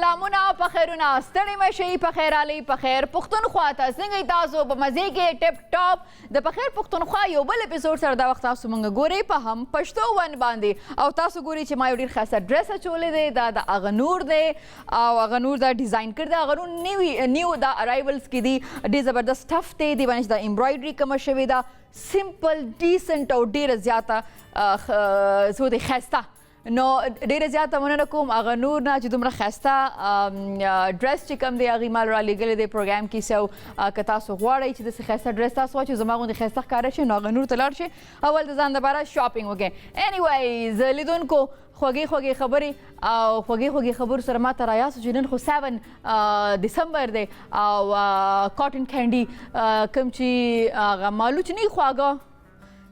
سلامونه په خیرونه ستړي مشئ په خیر علي په خیر پښتونخوا ته څنګه تاسو په مزې کې ټپ ټاپ د په خیر پښتونخوا یو بل اپیزود سره دا وخت تاسو مونږ ګورئ په هم پښتو ون باندې او تاسو ګورئ چې ما یو ډېر ښایسته ډرس اچولی دی دا د هغه نور دی او هغه نور دا ډیزاین کړی دی هغه نور نیو دا ارایولز کې دي ډېر زبردست ټف دی دې باندې چې دا امبرایډري کومه شوې ده سمپل ډیسنټ او ډېره زیاته څه دی ښایسته نو ډېره زیاته مننه کوم هغه نور نه چې دومره ښایسته ډرس چې کوم دی هغې ما رالیږلی دی پروګرام کې سو که تاسو غواړئ چې داسې ښایسته ډرس تاسو واچوئ زما غوندې ښایسته ښکاره شي نو هغه نور ته لاړ شئ اول د ځان دپاره شاپینګ وکړئ انیویز لیدونکو خوږې خبرې او خوږې خبرو سره ما ته رایاستو چې نن خو 7 دسمبر دی او کاټن کینډي کوم چې هغه مالوچ نه وي خواږه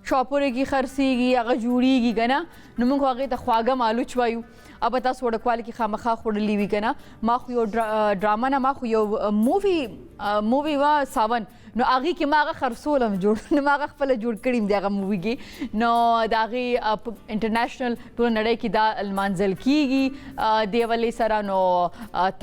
شاپورې کې خرڅېږي هغه جوړېږي که نه نو موږ خو هغې ته خواږه مالوچ وایو او به تاسو وړکوالي کې خامخا خوړلي وي که نه ما خو یو ډرامه نه ما خو یو مووي وه ساون نو هغې کې ما هغه خرڅولم نو ما هغه خپله جوړ کړي م د هغه مووي کې نو د هغې انټرنیشنل ټوله نړۍ کې دا لمانځل کېږي دې حوالې سره نو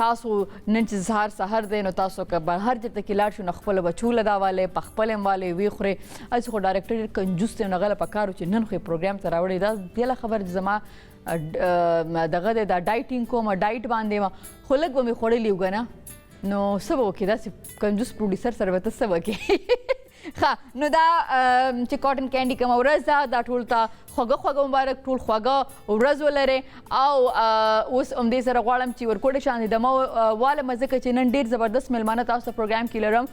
تاسو نن چې سهار دی نو تاسو که به هر چېرته کې لاړ شو نو خپله بچو له دا والی په خپل هم والی ویې خورئ هسې خو ډایرکټر ډېر کنجوس دی نو هغه له پکار و چې نن خو یې پروګرام ته راوړی دا بله خبر چې زما دغه دی دا ډایټینګ کوم ډایټ باندې وه خو لږ به مې خوړلي و که نه نو څه به وکړې داسې کنجوس پروډیوسر سره به ته څه وکړې ښه نو دا چې کاټن کینډي کومه ورځ ده دا ټول ته خوږه مبارک ټول خوږه ورځ ولرئ او اوس همدې سره غواړم چې ورکوټې شانې دمه والمه ځکه چې نن ډېر زبردست میلمانه تاسو ته پروګرام کې لرم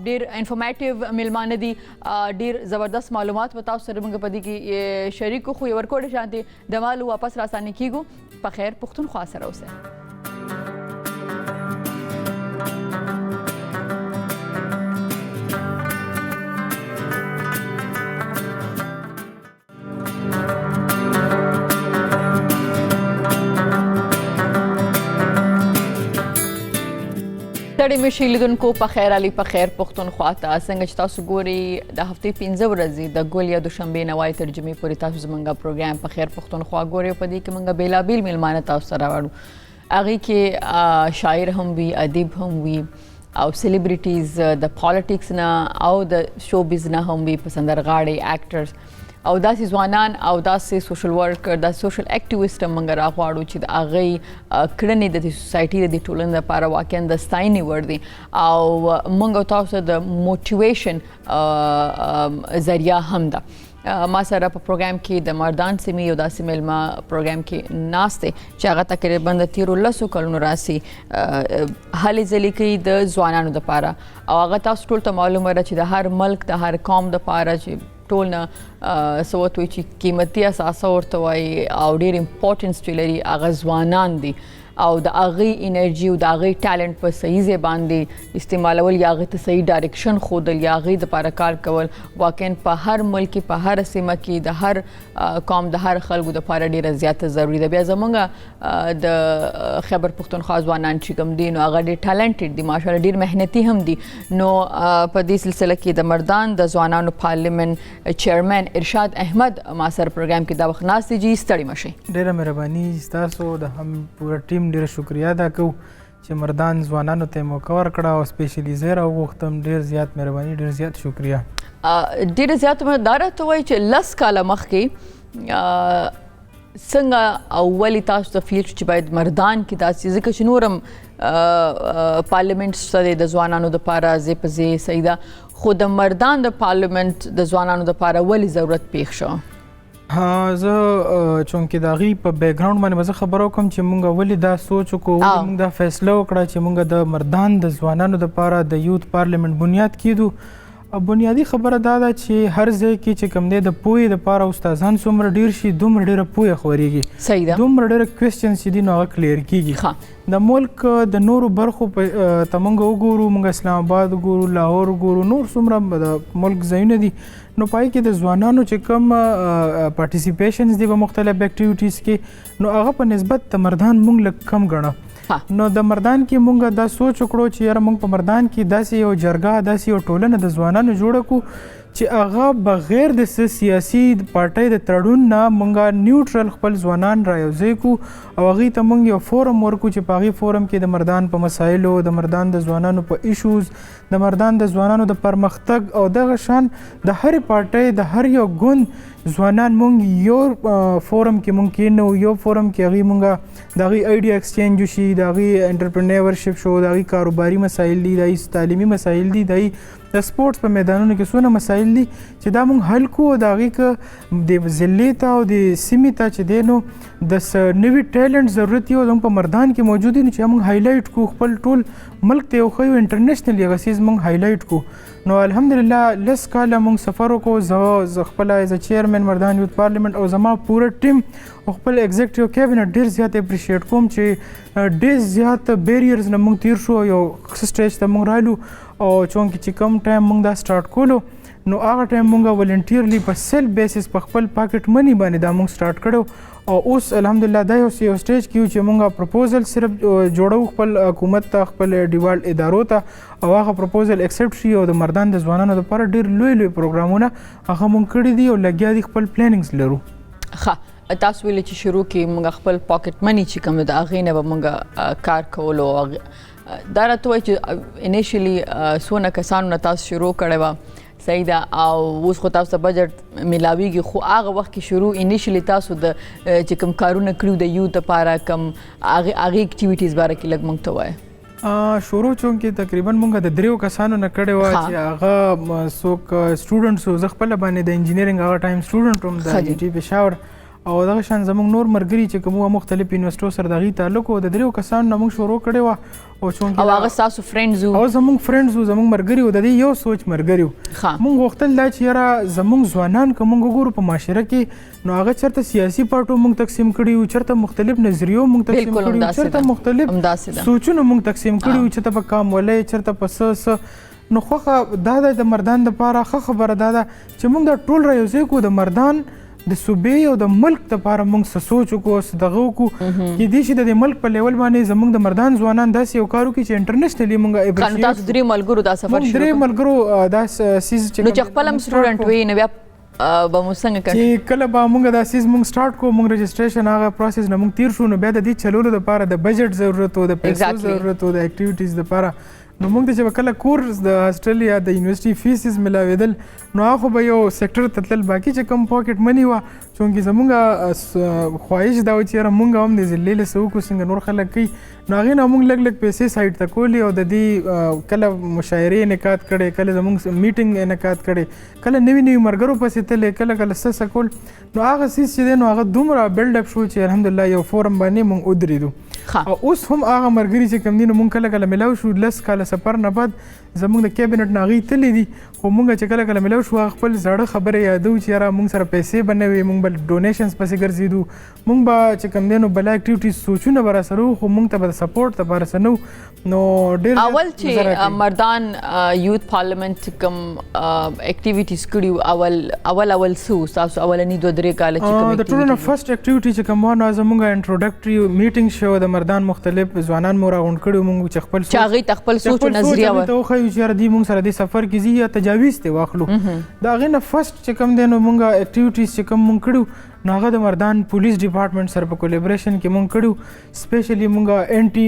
ډېر انفارمیټیو میلمانه دي ډېر زبردست معلومات به تاسو سره موږ په دې کې شریک خو یې ورکوټې شانتې دمالو واپس راسانې کیږو په خیر پښتونخوا سره اوسئ ستړي مشئ لیدونکو په خیر علي په خیر پښتونخوا ته څنګه چې تاسو ګورئ د هفتې 15 ورځې د ګل یا دوشنبې نه وایي ترجمې پورې تاسو زموږ پروګرام په خیر پښتونخوا ګورئ په دې کې موږ بېلابېل میلمانه تاسو ته راوړو هغې کې شاعر هم وي ادیب هم وي او سیلیبریټیز د پالیټکس نه او د شوبیز نه هم وي په سندرغاړې اکټرز او داسې ځوانان او داسې سوشل ورکر داسې سوشل اکټیویسټ هم موږ راغواړو چې د هغې کړنې د دې سوسایټي د دې ټولنې لپاره واقعا د ستاینې وړ دي او موږ تاسو د موټیویشن ذریعه هم ده ما سره په پروګرام کې د مردان سیمې یو داسې میلمه پروګرام کې ناست دی چې هغه تقریبا د تیرو 10 کلونو راسي هلې ځلې کوي د ځوانانو دپاره او هغه تاسو ټول ته معلومه ده چې د هر ملک د هر قوم دپاره چې ټول نه څه ورته وایي چې قیمتي اثاثه ورته وایي او ډېر امپورټنس چې لري هغه ځوانان دي او د هغې انرژي او د هغې ټالنټ په صحیح ځای باندې استعمالول یا هغې ته صحیح ډایرکشن ښودل یا هغې دپاره کار کول واقعا په هر ملک کې په هره سیمه کې د هر قوم د هر خلکو دپاره ډېره زیاته ضروري ده بیا زموږ د خیبر پښتونخوا ځوانان چې کوم دي نو هغه ډېر ټالنټډ دي ماشاءالله ډېر محنتي هم دي نو په دې سلسله کې د مردان د ځوانانو پارلیمنت چیرمن ارشاد احمد ما سره پروګرام کې دا وخت ناست دي جی ستړي مشئ ډېره مهرباني ستاسو د هم پوره ټیم ډېره شکریه ادا کوو چې مردان ځوانانو ته یې موقع ورکړه او سپیشلي زه یې راوغوښتم ډېر زیات مهرباني ډېر زیات شکریه ډېره زیاته دا راته وایي چې 10 کاله مخکې څنګه او ولې تاسو ته فیل چې باید مردان کې داسې ځکه چې نور هم پارلیمنټ شته دی د ځوانانو دپاره ځای په ځای صحیح ده خو د مردان د پارلیمنټ د ځوانانو دپاره ولې ضرورت پیښ شو زه چونکې د هغې په بیکګراونډ باندې به زه خبره وکړم چې مونږ ولې دا سوچ وکړو ولې مونږ دا فیصله وکړه چې مونږ د مردان د ځوانانو دپاره د یوت پارلیمنټ بنیاد کیږو بنیادي خبره دا ده چې هر ځای کې چې کوم دی د پوهې دپاره استادان څومره ډېر شي دومره ډېره پوهه خورېږي صحیح ده دومره ډېره کوېسچنز چې دي نو هغه کلیر کېږي د ملک د نورو برخو ته مونږ وګورو مونږ اسلام آباد وګورو لاهور وګورو نور څومره د ملک ځایونه دي نو پای کې د ځوانانو چې کوم پارټیسیپیشنز دي په مختلف اکټیویټیز کې نو هغه په نسبت د مردان مونږ لږ کم ګڼه نو د مردان کې مونږ دا سوچ وکړو چې یاره مونږ په مردان کې داسې یو جرګه داسې یو ټولنه د ځوانانو جوړه کړو چې هغه بغیر د سیاسي پارټۍ د تړون نه مونږه نیوټرل خپل ځوانان رايوځای کو او هغې ته مونږ یو فورم ورکو چې په هغې فورم کې د مردان په مسایلو د مردان د ځوانانو په ایشوز د مردان د ځوانانو د پرمختګ او دغه شان د هرې پارټۍ د هر یو ګوند ځوانان مونږ یو فورم کې مونږ کېنو یو فورم کې هغې مونږه د هغې آیډیا ایکسچینج وشي د هغې انټرپرینورشپ شو د هغې کاروباري مسایل دي د هغې تعلیمي مسایل دي د هغې د سپورټس په میدانونو کې څونه مسایل دي چې دا مونږ حل کوو د هغې که د ضلعې ته او د سیمې ته چې دی نو د نوي ټیلنټ ضرورت یو زموږ په مردان کې موجود دي نو چې مونږ هایلایټ کړو خپل ټول ملک ته یو ښه انټرنیشنل هغه څیز مونږ هایلایټ کړو نو الحمدلله لس کاله مونږ سفر وکړو زه خپله ایز چیرمن مردان یوت پارلیمنټ او زما پوره ټیم او خپل ایگزیکټیو کابینټ ډېر زیات اپریشیټ کوم چې ډېر زیات بیریرز نه مونږ تیر شو یو سټیج ته مونږ رالو او چونکې چې کم ټایم مونږ دا سټارټ کولو نو هغه ټایم مونږ ولنټیرلی په سیلف بیسس په خپل پاکټ منی باندې دا مونږ سټارټ کړو او اوس الحمدلله دا یو سټیج کې چې مونږ پروپوزل صرف جوړو خپل حکومت ته خپل ډیوالډ ادارو ته او هغه پروپوزل ایکسپټ شي او د مردان د ځوانانو لپاره ډېر لوی لوی پروګرامونه هغه مونږ کړي دي او لګیا دي خپل پلانینګز لرو. ښه تاسو ویلې چې شروع کې مونږ خپل پاکټ منی چې کوم د هغې نه به مونږ کار کولو دا راته وایي چې انیشلی څونه کسانو نه تاسو شروع کړې وه صحیح ده او اوس خو تاسو ته بجټ میلاویږي خو هغه وخت کې شروع انیشلی تاسو د چې کوم کارونه کړي د یوت لپاره کوم هغې اکټیویټیز باره کې لږ موږ ته وایه شروع چونکې تقریبا مونږ د دریو کسانو نه کړې وه چې هغه څوک سټوډنټس وو زه خپله باندې د انجینرینګ هغه ټایم سټوډنټ وم د جي ټي پېښور او دغه شان زموږ نور ملګري چې کوم مختلف یونیورسټو سره د هغې تعلق و د دریو کسانو نه موږ شروع کړې وه او او هغه ستاسو فرینډز وو او زموږ فرینډز وو زموږ ملګري وو د دې یو سوچ ملګري وو موږ غوښتل دا چې یاره زموږ ځوانان که موږ وګورو په معاشره کې نو هغه چېرته سیاسي پارټو موږ تقسیم کړي وو چېرته مختلف نظریو موږ تقسیم کړي وو چېرته مختلف سوچونه موږ تقسیم کړي وو چېرته په کامولۍ چېرته په څه نو خوښه دا ده د مردان دپاره ښه خبره دا ده چې موږ دا ټول رایوځای کړو د مردان د صوبې او د ملک دپاره موږ څه سوچ وکړو څه دغه وکړو کیدای شي د دې ملک په لیول باندې زموږ د مردان ځوانان داسې یو کار وکړي چې انټرنیشنلي موږ تاسو درې ملګرو دا سفر شروع درې ملګرو دا سیز نو چې خپل هم سټوډنټ وي نو بیا به مو څنګه کړ چې کله به موږ دا سیز موږ سټارټ کوو موږ رجسټریشن هغه پروسس نه موږ تیر شو نو بیا د دې چلولو دپاره د بجټ ضرورت و د پیسو ضرورت و د اکټیویټیز دپاره نو موږ ته چې کله کورس د هاسټل یا د یونیورسټي فیسز ملاوېدل نو هغه خو به یو سیکټر ته تلل باقي چې کوم پاکټ منی وه چونکې زموږ خواهش دا و چې یاره مونږ هم د ضلعې له څه وکړو څنګه نور خلک کوي نو هغې نه موږ لږ لږ پیسې سایډ ته کولې او د دې کله مشاعرې انعقاد کړې کله زموږ میټینګ انعقاد کړې کله نوي نوي ملګرو پسې تلې کله کله څه کول نو هغه څیز چې دی نو هغه دومره بلډ اپ شو چې الحمدلله یو فورم باندې موږ ودرېدو او اوس هم هغه ملګري چې کوم دي نو موږ کله کله ملاو شو 10 کاله سفر نه بعد زموږ د کابینټ نه هغې تللی دي خو موږ چې کله کله ملاو شو هغه خپل زاړه خبرې یادو چې یاره موږ سره پیسې به نه وي موږ به ډونیشنز پسې ګرځېدو موږ به چې کوم دی نو بله اکټیویټیز سوچونه به راسره وو خو موږ ته به د سپورټ دپاره څه نه وو نو ډېر اول چې مردان یوت پارلیمنټ کوم اکټیویټیز کړي اول څه ستاسو اولني 2-3 کاله چې کوم د ټولو نه فرسټ اکټیویټي چې کوم وه زموږ انټروډکټري میټینګ شو د مردان مختلف ځوانان مو راغونډ کړي موږ چې خپل چې هغې ته خپل سوچ او نظریه ته وښیو چې یاره دوی موږ سره دې سفر کې ځي یا تجاویز ترې واخلو د هغې نه فرسټ چې کوم دی نو موږ اکټیویټیز چې کوم موږ کړو نو هغه د مردان پولیس ډپارټمنټ سره په کولیبریشن کې موږ کړو سپیشلی موږ انټي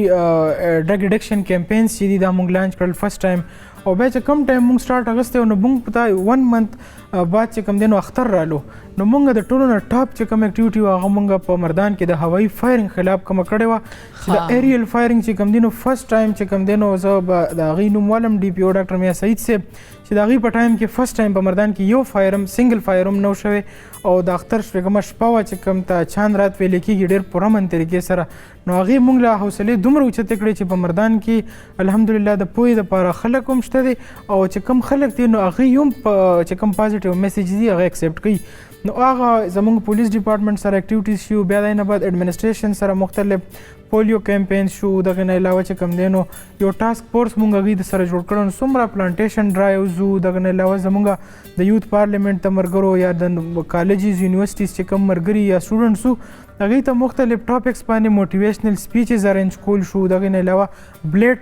ډرګ اډکشن کیمپینز چې دي دا موږ لانچ کړل فرسټ ټایم او بیا چې کم ټایم موږ سټارټ اغوستی نو موږ په 1 منت بعد چې کوم دی نو اختر رالو نو موږ د ټولو نه ټاپ چې کوم اکټیویټي وه هغه موږ په مردان کې د هوایي فایرنګ خلاف کومه کړې وه چې د ایریل فایرنګ چې کوم دی نو فرسټ ټایم چې کوم دی نو زه به د هغې نوم والم ډي پي او ډاکټر میا سعید صاحب چې د هغې په ټایم کې فرسټ ټایم په مردان کې یو فایرم سنګل فایرم نو شوی او د اختر شپږمه شپه وه چې کوم ته چاند رات ویلې کېږي ډېر پرامن طریقې سره نو هغې موږ له حوصلې دومره اوچتې کړې چې په مردان کې الحمدلله د پوهې دپاره خلک هم شته دی او چې کوم خلک دي نو هغوی هم چې کوم پازیټیو میسیج دي هغه اکسپټ کوي نو هغه زموږ پولیس ډپارټمنټ سره اکټیویټیز شي بیا د نه بعد ایڈمنسټریشن سره مختلف پولیو کیمپین شو دغه نه علاوه چې کوم دی نو یو ټاسک فورس مونږ هغوی د سره جوړ کړو څومره پلانټیشن ډرایوز وو دغه نه علاوه زموږ د یوت پارلیمنټ ته ملګرو یا د کالجز یونیورسټیز چې کوم ملګري یا سټوډنټس وو هغوی ته مختلف ټاپکس باندې موټیویشنل سپیچز ارینج کول شو دغه نه علاوه بلډ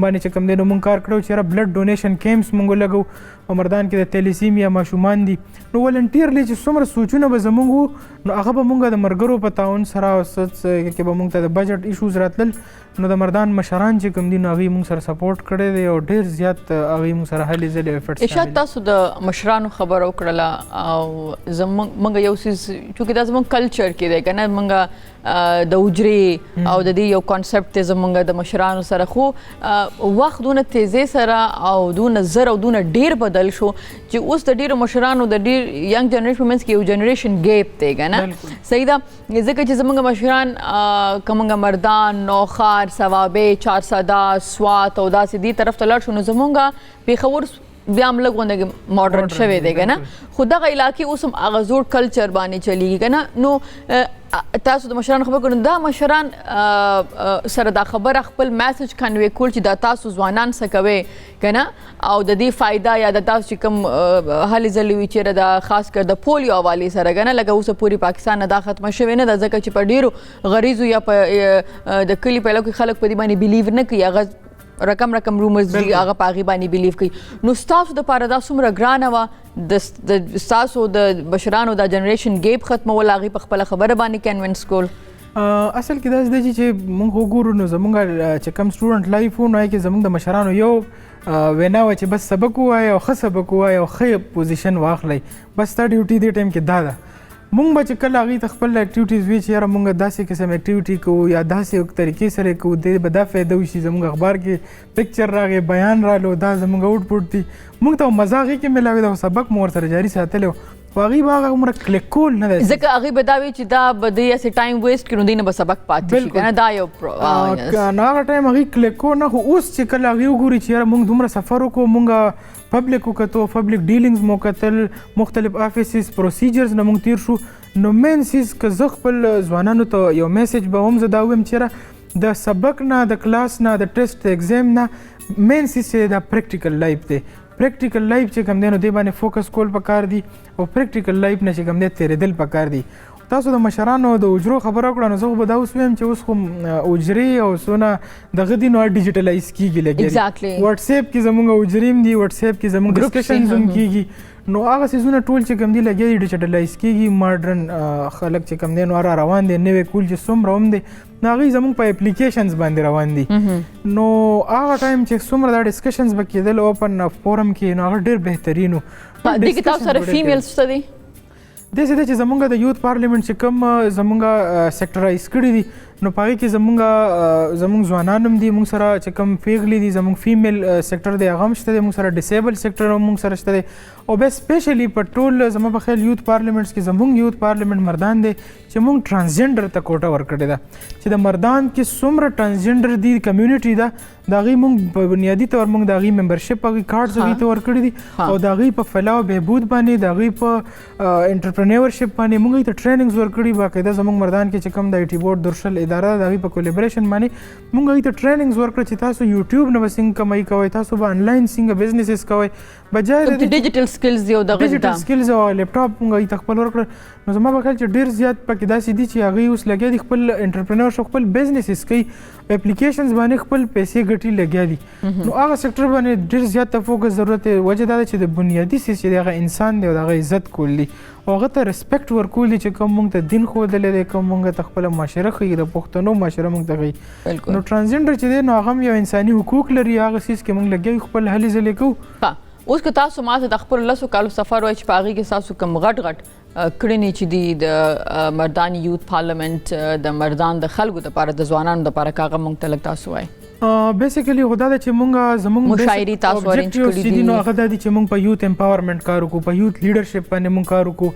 باندې چې کوم دی نو مونږ کار کړو چې بلډ ډونیشن کیمپس مونږ ولګو په مردان کې د تیلیسیمیا ماشومان دي نو ولنټیرلی چې څومره سوچونه به زموږ وو نو هغه به مونږ د ملګرو په تعاون سره او کې به مونږ ته د بجټ ایشوز راتلل نو د مردان مشران چې کوم دي نو هغوی مونږ سره سپورټ کړی دی او ډېر زیات هغوی مونږ سره هلې ځلې ایفرټس ارشاد تاسو د مشرانو خبره وکړله او زموږ یو څیز چونکې دا زموږ کلچر کې دی که نه موږ د حجرې او د دې یو کانسپټ دی زموږ د مشرانو سره خو وخت دونه تیزۍ سره او دونه زر او دونه ډېر بدل شو چې اوس د ډېرو مشرانو د ډېر ینګ جنریشن په منځ کې یو جنریشن ګیپ دی که نه صحیح ده ځکه چې زموږ مشران که موږ مردان نوخار صوابې چارسده سوات او داسې دې طرف ته لاړ شو نو زموږ پېښور بیا هم لږ غوندې ماډرن شوی دی که نه خو دغه علاقې اوس هم هغه زوړ کلچر باندې چلیږي که نه نو تاسو د مشرانو خبره کړو دا مشران سره دا خبره خپل میسج کنوی کول چې دا تاسو ځوانان څه کوئ که نه او د دې فایده یا د تاسو چې کوم هلې ځلې وي چېرې د خاص کر د پولیو حوالې سره که نه لکه اوسه پورې پاکستان نه دا ختمه شوې نه ده ځکه چې په ډېرو غریزو یا په د کلي په علاقو کې خلک په دې باندې بلیو نه کوي هغه رقم رومرز دي هغه په هغې باندې بلیو کوي نو ستاسو دپاره دا څومره ګرانه وه د ستاسو د مشرانو دا جنریشن ګیپ ختمول هغې په خپله خبره باندې کنوینس کول اصل کې داسې دی چې موږ وګورو نو زموږ چې کوم سټوډنټ لایف و نو هغې کې زموږ د مشرانو یو وینا وه چې بس سبق ووایه او ښه سبق ووایه او ښه پوزیشن واخلئ بس ستا ډیوټي دې ټایم کې دا ده مونږ به چې کله هغوی ته خپل اکټیویټیز وي چې یاره مونږ داسې قسم اکټیویټي کوو یا داسې طریقې سره کوو دې به دا فایده وشي زموږ اخبار کې پکچر راغی بیان رالو دا زموږ آوټپوټ دي مونږ ته مزه هغې کې میلاوي ده او سبق مو ورسره جاري ساتلی و خو هغوی به هغه عمره کلیک کول نه دی ځکه هغوی به دا وي چې دا به دوی هسې ټایم ویسټ کړي نو دوی نه به سبق پاتې شي که نه دا یو نو هغه ټایم هغوی کلیک کو نه خو اوس چې کله هغوی وګوري چې یاره مونږ دومره سفر وکړو مونږ پبلک وکتو پبلک ډیلینګز مو کتل مختلف آفیسز پروسیجرز نه مونږ تیر شو نو مین سیز که زه خپل ځوانانو ته یو میسج به هم زه دا ویم چې د سبق نه د کلاس نه د ټیسټ د ایگزام نه مین سیز چې دا پریکټیکل لایف دی پریکټیکل لایف چې کوم دی نو دې باندې فوکس کول پکار دي او پریکټیکل لایف نه چې کوم دی تېرېدل پکار دي تاسو د مشرانو د اجرو خبره وکړه نو زه خو به دا اوس ویم چې اوس خو اجرې او څونه دغه دي نو ډیجیټلایز کیږي لګیا واتساپ کې زموږ اجرې هم دي واتساپ کې زموږ ډسکشنز هم کیږي نو هغه څیزونه ټول چې کوم دي لګیا دي ډیجیټلایز کیږي ماډرن خلک چې کوم دی نو را روان دي نوی کول چې څومره هم دی نو هغوی زموږ په اپلیکیشنز باندې روان دي نو هغه ټایم چې څومره دا ډسکشنز به کېدل اوپن فورم کې نو هغه ډېر بهترین و دې کې تاسو سره فیمیلز شته دي داسې ده چې زموږ د یوت پارلیمنټ چې کوم زموږ سیکټرایز کړي دي نو په هغې کې زموږ ځوانان هم دي موږ سره چې کوم پیغلې دي زموږ فیمیل سیکټر دی هغه هم شته دی موږ سره ډسیبل سیکټر هم موږ سره شته دی او بیا سپیشلی په ټول زما په خیال یوت پارلیمنټس کې زموږ یوت پارلیمنټ مردان دی چې موږ ټرانسجنډر ته کوټه ورکړې ده چې د مردان کې څومره ټرانسجنډر دي کمیونټي ده د هغوی موږ په بنیادي طور موږ د هغوی ممبرشپ هغوی کارډز هغوی ته ورکړي دي او د هغوی په فلاح او بهبود باندې د هغوی په انټرپرینورشپ باندې موږ هغوی ته ټریننګز ورکړي باقاعده زموږ مردان کې چې کوم د آی ټي بورډ درشل اداره ده د هغوی په کولیبریشن باندې موږ هغوی ته ټریننګز ورکړه چې تاسو یوټیوب نه به څنګه کمایي کوئ تاسو به انلاین څنګه بزنسز کوئ بجای د ډیجیټل سکلز دی او دغه ډیجیټل سکلز او لیپټاپ موږ هغوی ته خپل ورکړه نو زما په خیال چې ډېر زیات پکې داسې دي چې هغوی اوس لګیا دي خپل انټرپرینرشپ خپل بزنسز کوي اپلیکیشنز باندې خپل پیسې ګټي لګیا دي نو هغه سیکټر باندې ډېر زیات فوکس ضرورت دی وجه دا ده چې د بنیادي څیز چې دی هغه انسان دی او د هغه عزت کول دي او هغه ته ریسپیکټ ورکول دي چې کوم موږ ته دین ښودلی دی کوم موږ ته خپله معاشره ښیي د پښتنو معاشره موږ ته ښیي نو ټرانسجنډر چې دی نو هغه هم یو انساني حقوق لري هغه څیز کې موږ لګیا خپل هلې ځلې کوو اوس که تاسو ما ته د خپلو 10 کالو سفر وایي چې په هغې کې ستاسو کوم غټ کړنې چې دي د مردان یوت پارلیمنټ د مردان د خلکو دپاره د ځوانانو دپاره که هغه موږ ته لږ تاسو وایي بیسیکلی خو دا ده چې موږ زموږ مشاعرې تاسو ارینج کړي دي نو هغه دا دي چې موږ په یوت امپاورمنټ کار وکړو په یوت لیډرشپ باندې موږ کار وکړو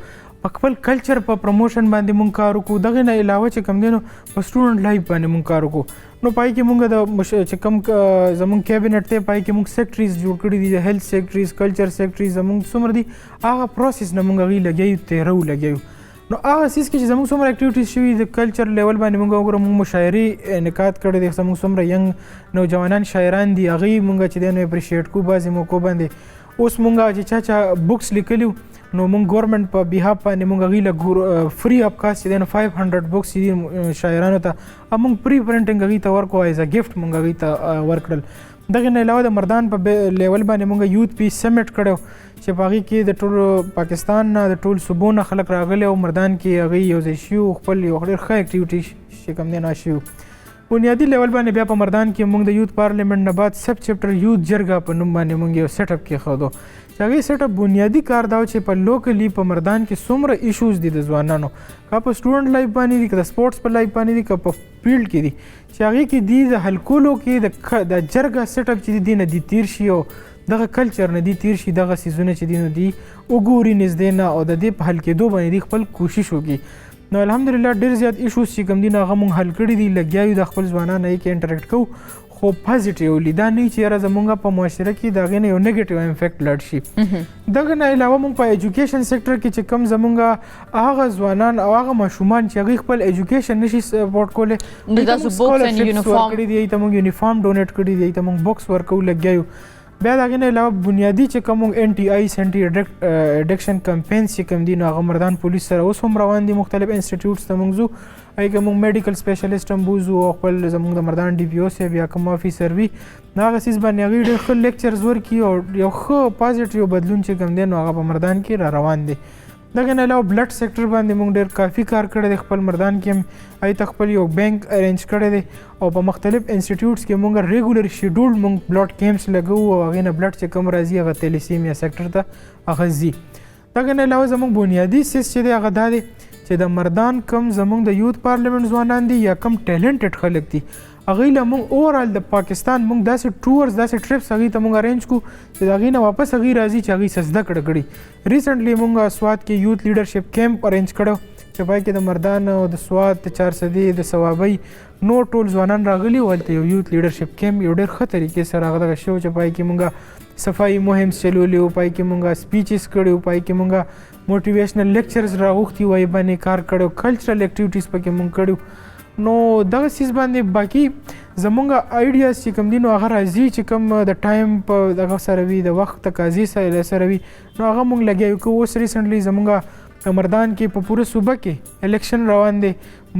خپل کلچر په پروموشن باندې مونږ کار وکړو. دغه نه علاوه چې کوم دی نو په سټوډنټ لایف باندې مونږ کار وکړو. نو پای کې مونږ د چې کوم زمونږ کابینټ دی پای کې مونږ سیکټریز جوړ کړي دي، د هیلث سیکټریز، کلچر سیکټریز زمونږ څومره دي هغه پروسس نه مونږ هغې لګیو تیرو لګیو. نو هغه څیز کې چې زموږ څومره اکټیویټیز شوي د کلچر لیول باندې مونږ وګورو، مونږ مشاعرې انعقاد کړی دی. زموږ څومره ینګ نوجوانان شاعران دي هغې مونږ چې دی نو اپریشیټ کړو بعضې موقعو باندې. اوس مونږ چې چا بکس لیکلي نو مونږ ګورنمنټ په بیهاف باندې مونږ هغې له فري اف کاسټ چې دی نو 500 بکس چې دي شاعرانو ته مونږ پری پرنټنګ هغې ته ورکړو ایز ا ګفټ مونږ هغې ته ورکړل. دغه نه علاوه د مردان په لیول باندې مونږ یوت پیس سمیټ کړی چې په هغې کې د ټول پاکستان نه د ټول صوبو نه خلک راغلي او مردان کې هغې یو ځای شي خپل یو ډېر ښه اکټیویټي چې کوم دی نو شي. بنیادي لیول باندې بیا په مردان کې مونږ د یوت پارلیمنټ نه بعد سب چپټر یوت جرګه په نوم باندې مونږ یو سیټ اپ کېښودو چې هغې سیټ اپ بنیادي کار دا و چې په لوکلی په مردان کې څومره ایشوز دي د ځوانانو، که په سټوډنټ لایف باندې دي، که د سپورټس په لایف باندې دي، که په فیلډ کې دي، چې هغې کې دي د حل کولو کې د جرګه سیټ اپ چې دي نه دي تیر شي او دغه کلچر نه دي تیر شي، دغه څیزونه چې دي نو دي وګوري نږدې نه او د دې په حل کېدو باندې دي خپل کوشش وکړي. نو الحمدلله ډېر زیات ایشوز چې کوم دي نو هغه مونږ حل کړي دي، لګیا یو د خپل ځوانان هغې کې انټریکټ کوو، خو پازیټیولی دا نه چې یاره زمونږ په معاشره کې د هغې نه یو نیګیټیو امفیکټ لړ شي. دغه نه علاوه مونږ په ایجوکیشن سیکټر کې چې کوم زمونږ هغه ځوانان او هغه ماشومان چې هغوی خپل ایجوکیشن نشي سپورټ کولی ورکړي دي، هغې ته مونږ یونیفارم ډونیټ کړي دي، هغې ته مونږ بکس ورکوو لګیا یو. بیا د هغې نه علاوه بنیادي چې کوم مونږ انټي آیس انټي اډکشن کمپینز چې کوم دي نو هغه مردان پولیس سره اوس هم روان دي، مختلف انسټیټیوټس ته مونږ ځو، هغې کې مونږ میډیکل سپیشلیسټ هم بوزو او خپل زمونږ د مردان ډي پي او صاحب یا کوم افیسر وي نو هغه څیز باندې هغوی ډېر ښه لیکچرز ورکړي او یو ښه پازیټیو بدلون چې کوم دی نو هغه په مردان کې را روان دی. دغه نه علاوه بلډ سیکټر باندې مونږ ډېر کافي کار کړی دی، خپل مردان کې هم هغې ته خپل یو بینک ارینج کړی دی او په مختلف انسټیټیوټس کې مونږ ریګولر شیډولډ مونږ بلډ کیمپس لګوو او هغې نه بلډ چې کوم راځي هغه تیلیسیمیا سیکټر ته هغه ځي. دغه نه علاوه زموږ بنیادي سیس چې دی هغه دا دی چې د مردان کم زموږ د یوت پارلیمنټ ځوانان دي یا کم ټیلنټډ خلک دي هغوی له مونږ اوورال د پاکستان مونږ داسې ټورز داسې ټریپس هغوی ته مونږ ارینج کړو چې د هغوی نه واپس هغوی راځي چې هغوی څه زده کړه کړي. ریسنټلی مونږ سوات کې یوت لیډرشپ کیمپ ارینج کړی چې پای کې د مردان او د سوات د چارسدې د ثوابۍ نور ټول ځوانان راغلي وو. هلته یو یوت لیډرشپ کیمپ یو ډېر ښه طریقې سره هغه دغه شو چې پای کې مونږ صفایي مهم چلولي وو، پای کې مونږ سپیچز کړي وو، پای کې مونږ موټیویشنل لیکچرز راغوښتي وو، یې باندې کار کړی، کلچرل اکټیویټیز پکې مونږ کړي. نو دغه څیز باندې باقي زمونږ آیډیاز چې کوم دي نو هغه راځي چې کوم د ټایم په دغه سره وي، د وخت تقاضې سره وي نو هغه مونږ لګیا کوو. اوس ریسنټلی زمونږ مردان کې په پوره صوبه کې الیکشن روان دی،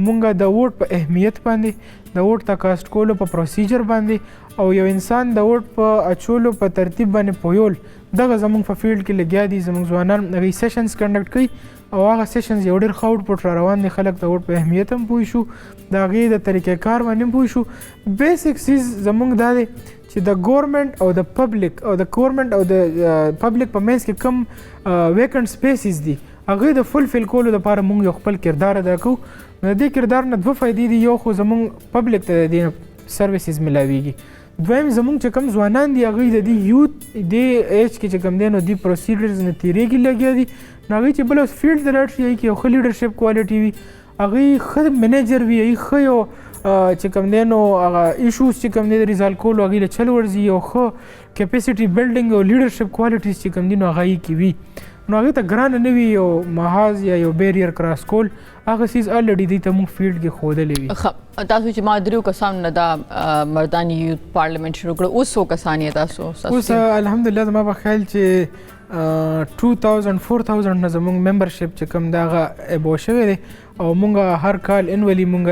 مونږ د ووټ په اهمیت باندې، د ووټ د کاسټ کولو په پروسیجر باندې او یو انسان د ووټ په اچولو په ترتیب باندې پویول دغه زمونږ په فیلډ کې لګیا دي. زمونږ ځوانان هغوی سیشنز کنډکټ کوي او هغه سیشنز یو ډېر ښه آوټپوټ را روان دی، خلک د ووټ په اهمیت هم پوه شو، د هغې د طریقې کار باندې هم پوه شو. بیسک څیز زمونږ دا دی چې د گورنمنټ او د پبلک او د گورنمنټ او د پبلک په منځ کې کم ویکنټ سپیسز دي هغوی د فلفل کولو دپاره مونږ یو خپل کردار ادا کوو. د دې کردار نه دوه فایدې دي، یو خو زمونږ پبلک ته د دې سروسز ملاویږي، دویم زمونږ چې کوم ځوانان دي هغوی د دې یوت دې ایج کې چې کوم دی نو دې پروسیډرز نه تېرېږي لګیا دي نو هغوی چې بله فیلډ ته لاړ شي هغوی کې یو ښه لیډرشپ کوالټي وي، هغوی ښه منیجر وي، هغوی ښه یو چې کوم دی نو هغه ایشوز چې کوم دی د ریزالو کولو هغوی له چل ورځي، یو ښه کیپیسټي بلډینګ او لیډرشپ کوالټیز چې کوم دي نو هغه یې کې وي نو هغې ته ګرانه نه وي یو محاذ یا یو بیریر کراس کول، هغه څیز الریډي دوی ته موږ فیلډ کې ښودلی وي. تاسو چې ما دریو کسانو نه دا مردان یوت پارلیمنټ شروع کړه، اوس څو کسان یې تاسو؟ اوس الحمدلله زما په خیال چې 2000-4000 نه زموږ ممبرشپ چې کوم دی هغه ابو شوی دی او مونږ هر کال انولی مونږ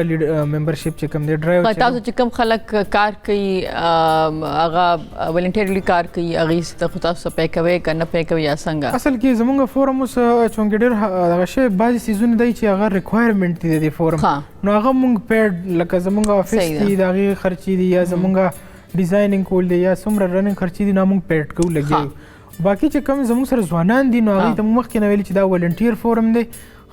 ممبرشپ چې کوم دی ډرایو تاسو چې کوم خلک کار کوي هغه ولنټیرلی کار کوي هغې ته خو تاسو پی کوئ که نه پی کوئ یا څنګه؟ اصل کې زمونږ فورم اوس چونکې ډېر دغه شی بعضې څیزونه دی چې هغه ریکوایرمنټ دي د دې فورم نو هغه مونږ پیډ لکه زمونږ افیس دي د هغې خرچې دي یا زمونږ ډیزاینینګ کول دی یا څومره رننګ خرچې دي نو مونږ پیډ کوو لګیا. باقي چې کوم زموږ سره ځوانان دي نو هغوی ته مو مخکې نه ویلي چې دا ولنټیر فورم دی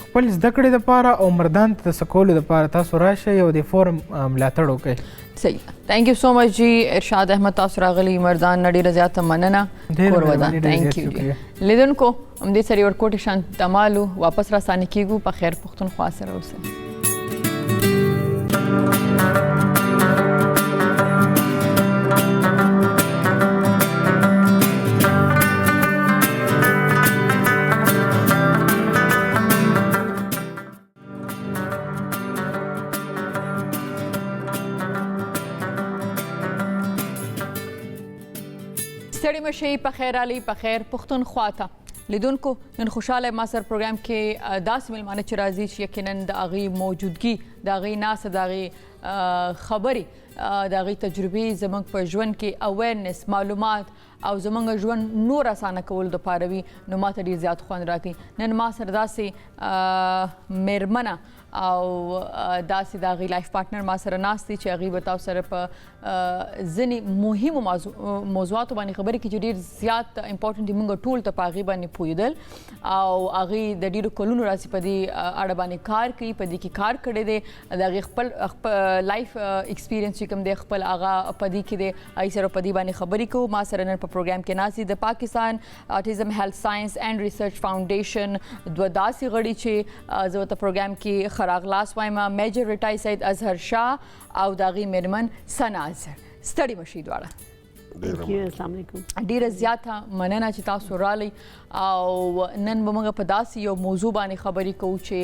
خپل زده کړې دپاره او مردان ته د څه کولو دپاره تاسو راشئ او د فورم ملاتړ وکړئ. صحیح. تھینک یو سو مچ جی ارشاد احمد تاسو راغلی مردان نه ډېره زیاته مننه. کور ودان. تھینک یو جی. لیدونکو همدې سره یو ورکوټې شان تمالو واپس راستانه کیږو. په خیر پښتونخوا سره اوسئ. ستړي مشئ په خیر علي په خیر پښتونخوا ته. لیدونکو نن خوشحاله ما سره پروګرام کې داسې مېلمانه چې راځي چې یقیناً د هغې موجودګي د هغې ناسته د هغې خبرې د هغې تجربې زموږ په ژوند کې اویرنس معلومات او زموږ ژوند نور اسانه کولو دپاره وي نو ما ته ډېر زیات خوند راکوي. نن ما سره داسې مېرمنه او داسې د هغې لایف پارټنر ما سره ناست دي چې هغې به تاسو سره په ځینې مهمو موضوعاتو باندې خبرې کړي چې ډېر زیات امپورټنټ دي موږ ټول ته په هغې باندې پوهېدل او هغې د ډېرو کلونو راځي په دې اړه باندې کار کوي په دې کې کار کړی دی د هغې خپل لایف ایکسپیرینس چې کوم دی خپل هغه په دې کې دی هغې سره په دې باندې خبرې کوو. ما سره نن په پروګرام کې ناست دي د پاکستان اټیزم هیلث ساینس اینډ ریسرچ فاونډیشن دوه داسې غړي چې زه ورته پروګرام کې راغلاس وایم میجر ریټای سید اظهر شاه او د هغې مېرمن ثنا اظهر. ستړي مشئ دواړه. السلام علیکم. ډیره زیاته مننه چې تاسو رالی او نن به موږ په داسې یو موضوع باندې خبرې کوو چې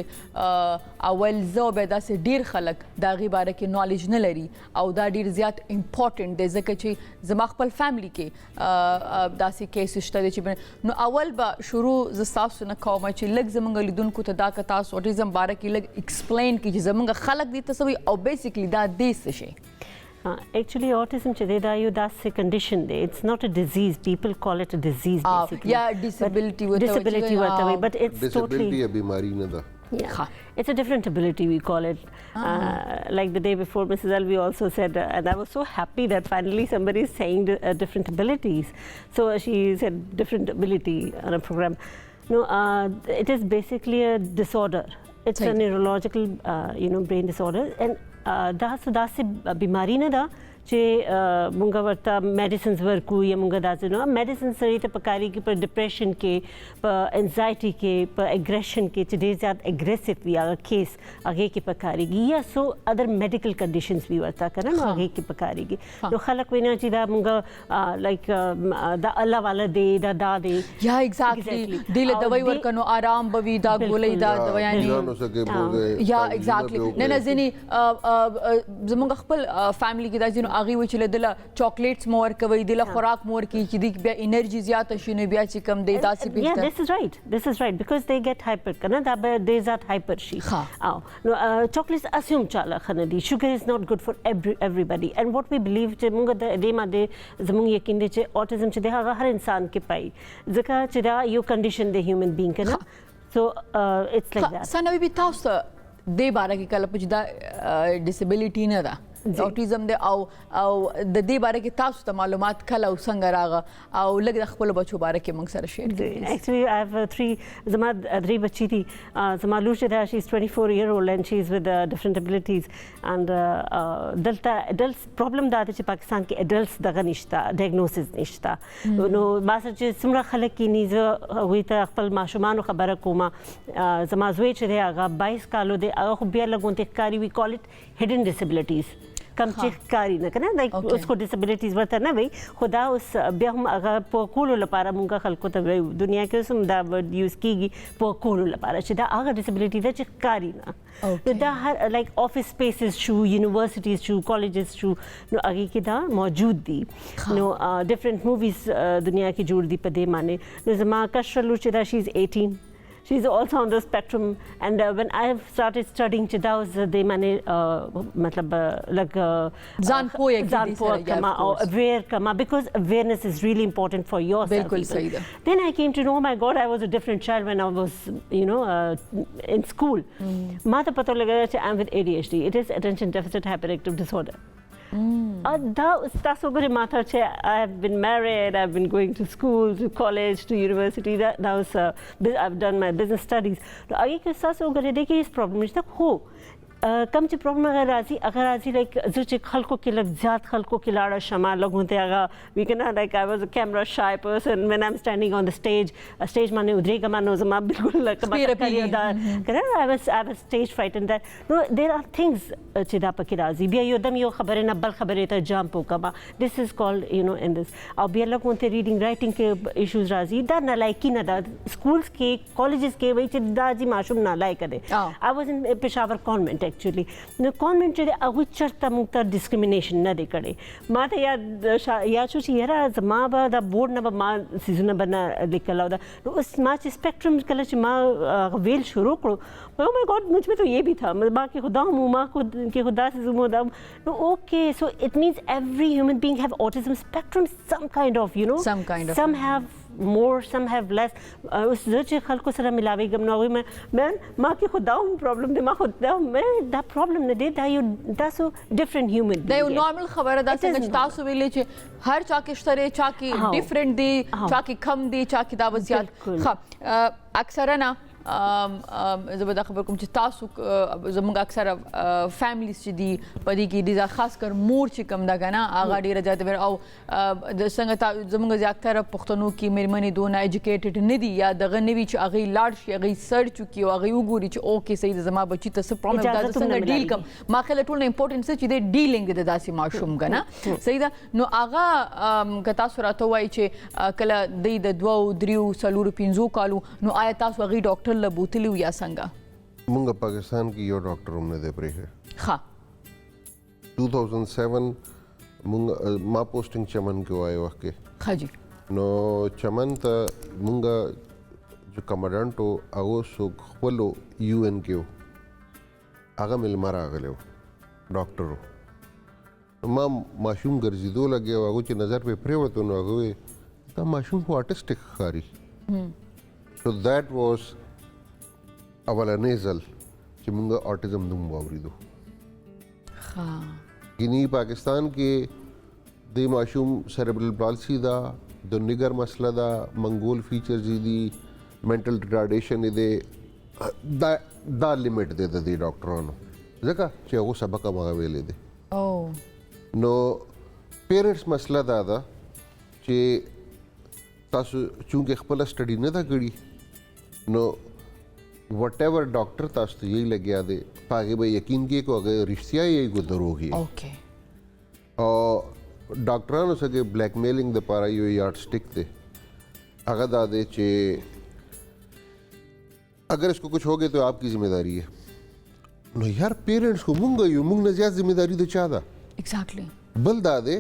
اول زه او بیا داسې ډیر خلک د هغې باره کې نالج نه لري او دا ډیر زیات امپورټنټ دی ځکه چې زما خپل فیملی کې داسې کیس شته دی چې نو اول به شروع زه ستاسو نه کوم چې لږ زموږ لیدونکو ته دا که تاسو اوټیزم باره کې لږ ایکسپلین کړي چې زموږ خلک دې ته څه وایي او بیسیکلی دا دې څه شی. Actually, autism that's a condition. It's not a disease. People call it a disease, basically. Yeah, disability. Disability, but it's totally... Disability a बीमारी ना था. Yeah. It's a different ability, we call it. Like the day before, Mrs. Alvi also said, and I was so happy that finally somebody is saying different abilities. So she said different ability on a program. No, it is basically a disorder. It's a neurological, brain disorder. And دا داسې بیماری نه ده چې مونږ ورته میډیسنز ورکو یا مونږ داسې نو میډیسن سړي ته پکارېږي په ډپریشن کې په انزایټي کې په اګریشن کې چې ډېر زیات اګریسیو وي هغه کیس هغې کې پکارېږي یا سو ادر میډیکل کنډیشنز وي ورته که نه نو هغې کې پکارېږي. نو خلک وایي نه چې دا مونږ لایک دا الله والا دی دا دی یا ایگزیکټلی دې له دوی ورکه نو آرام به وي دا ګولۍ دا دویانې یا ایگزیکټلی نه ځینې زموږ خپل فیملی کې دا ځینو هغې وایي چې له دله چاکلیټس مو ورکوئ دله خوراک مو ورکوي چې دوی بیا انرژي زیاته شي نو بیا چې کوم دی داسې Yeah, this is right because they get hyper کنه دا به ډېر زیات hyper شي. او نو چاکلیټس اسیوم چاله ښه نه دي. sugar is not good for everybody and what we believe چې موږ د دې باندې زموږ یقین دی چې autism چې دی هغه هر انسان کې پایي ځکه چې دا یو کنډیشن دی هیومن بینګ کنه. so it's like that. ثنا بیبي تاسو دې باره کې کله چې دا ډسیبلیټي نه ده اوټیزم دی او د دې باره کې تاسو ته معلومات کله او څنګه راغه او لږ د خپلو بچو باره کې موږ سره شیر کړئ. Actually, I have زما 3 بچي دي. زما لور چې ده she is 24 year old and she is with different abilities and دلته adults problem دا دی چې پاکستان کې adults دغه نشته diagnosis نشته. نو ما سره چې څومره خلک کینی زه هغوی ته خپل ماشومانو خبره کومه. زما زوی چې دی هغه 22 کالو دی هغه خو بیا لږ ښکاري we call it hidden disabilities. کم چې ښکاري نه که نه لایک اوس خو ډسبلیټیز ورته نه وایي خو دا اوس بیا هم هغه پوه کولو لپاره مونږ خلکو ته وایو دنیا کې اوس هم دا ورډ یوز کېږي پوه کولو لپاره چې دا هغه ډسبلیټي ده چې ښکاري نه. نو دا هر لایک آفیس سپیسز شو یونیورسټیز شو کالجز شو نو هغې کې دا موجود دي. نو ډفرنٹ موویز دنیا کې جوړ دي په دې معنی. نو زما کشره لور چې دا شي از 18. She's also on the spectrum and when I started studying چې دا اوس د معنی مطلب لږ ځان پوهه کما او aware کما because awareness is really important for yourself. بالکل صحیح ده. Then I came to know my God I was a different child when I was in school. ما ته پته لګا چې I'm with ADHD. It is attention deficit hyperactive disorder. دا تاسو ګورئ ما ته چې I have been married, I've been going to school, to college, to university. That was I've done my business studies. نو هغې کې تاسو وګورئ دی کې هیڅ پرابلم نشته. خو کم چې پرابلم اگر راځي لایک زه چې خلکو کې لږ زیات خلکو کې لاړه شمه لږ غونته هغه وی کنه لایک I was a camera shy person when I'm standing on the stage باندې ودرېږم نو زما بالکل I was stage frightened that no there are things چې دا پکې راځي بیا یو دم یو خبرې نه بل خبرې ته جامپ وکړم. This is called in this او بیا لږ غونته reading writing کې issues راځي دا نه لایکي نه دا schools کې colleges کې وایي چې دا چې ماشوم نه لایک دی. I was in Peshawar convent actually. نو کانوینټ چې دی هغوی چېرته موږ ته ډسکریمینیشن نه دی کړی. ما ته یاد شو چې یاره زما به دا بورډ نه به ما څیزونه به نه لیکل او دا نو اوس ما چې سپیکټرم کله چې ما ویل شروع کړو او مای ګاډ مجھ میں تو یہ بھی تھا ماں کے خدا ہوں ماں کے خدا سے زوم ہوتا نو اوکے سو اٹ مینس ایوری ہیومن بینگ ہیو autism spectrum some kind of some have more some have less. اوس زه چې خلکو سره ملاویږم نو هغوی مې ما کې خدا هم پرابلم دی ما خدا مې دا پرابلم نه دی دا یو تاسو ډفرنٹ هیومن دا یو نارمل خبره ده څنګه چې تاسو ویلې چې هر چا کې شته دی چا کې ډفرنٹ دی چا کې کم دی چا کې دا وضعیت ښه اکثره نه زه به دا خبر کوم چې تاسو زموږ اکثره فیملیز چې دي په دې کې ډېر خاص کر مور چې کوم ده که نه هغه ډېره زیاته او د څنګه زموږ زیاتره پښتنو کې مېرمنې دونه ایجوکیټډ نه دي یا دغه نه وي چې هغوی لاړ شي هغوی سرچ وکړي او هغوی وګوري چې اوکې صحیح ده زما بچي ته څه پرابلم دا زه څنګه ډیل کړم. ما خیال ټول نه امپورټنټ څه چې دی ډیلینګ د داسې ماشوم که نه صحیح ده نو هغه که تاسو راته ووایي چې کله دی د 2 3 4 5 کالو نو آیا تاسو هغوی ډاکټر لبوتلی یا څنګه؟ مونږ پاکستان کې یو ډاکټر هم نه دی پرېښی. ښه 2007 مونږ ما پوسټینګ چمن کې وای وخت کې ښه جی نو چمن ته مونږ جو کمانډنټ و هغه څوک خپلو UN کې و هغه میلمه راغلی و ډاکټر و ما ماشوم ګرځېدو لګیا و هغه چې نظر پرې پرېوتو نو هغه ویل دا ماشوم خو آټسټک ښکاري. So that was اولنی ځل چې مونږ آټزم نوم واورېدو. ګینی پاکستان کې د ماشوم سیریبرل پالسي ده د نګر مسله ده منګول فیچرز دي منټل ریټارډیشن دی دا لیمټ دی د دې ډاکټرانو ځکه چې هغو سبق هماغه ویلی دی. نو پیرنټس مسله دا ده چې تاسو چونکې خپله سټډي نه ده کړې نو وٹ ایور ډاکټر تاسو ته یہی لګیا دی په هغې به یقین کې کو هغه رښتیا یې کو دروغ یې او ډاکټرانو څخه بلیک میلینګ دپاره یو یارډ سټک دی هغه دا دی چې اگر اس کو کچھ ہو گیا تو آپ کی ذمہ داری ہے. نو یار پیرنټس خو مونږ یو مونږ نه زیات ذمہ داری د چا ده ایگزیکټلی بل دا دی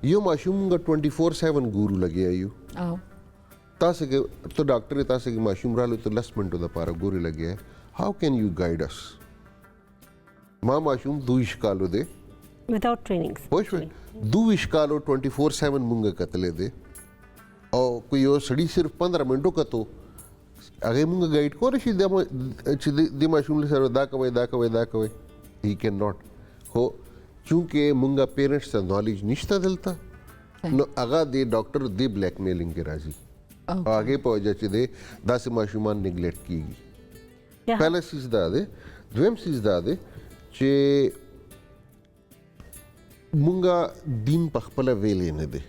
یو ماشوم مونږ 24/7 ګورو لګیا یو تاسو کې ته ډاکټر یې تاسو کې ماشوم راغلی ته 10 منټو دپاره ګورې لګیا هاو کین یو ګایډ اس. ما ماشوم 22 کالو دی without trainings پوه شوې 22 کالو 24/7 مونږ کتلی دی او که یو سړي صرف 15 منټو کتو هغې مونږ ګایډ کولی شي چې دې ماشوم سره دا کوئ دا کوئ دا کوئ هی کین ناٹ. خو چونکې مونږ پیرنټس ته نالج نشته دلته نو هغه دې ډاکټر دې بلیک میلینګ کې راځي هغې په وجه چې دی داسې ماشومان نیګلیکټ کېږي. پهله سیز دا دی. دویم سیز دا دی چې مونږ دین په خپله ویلی نه دی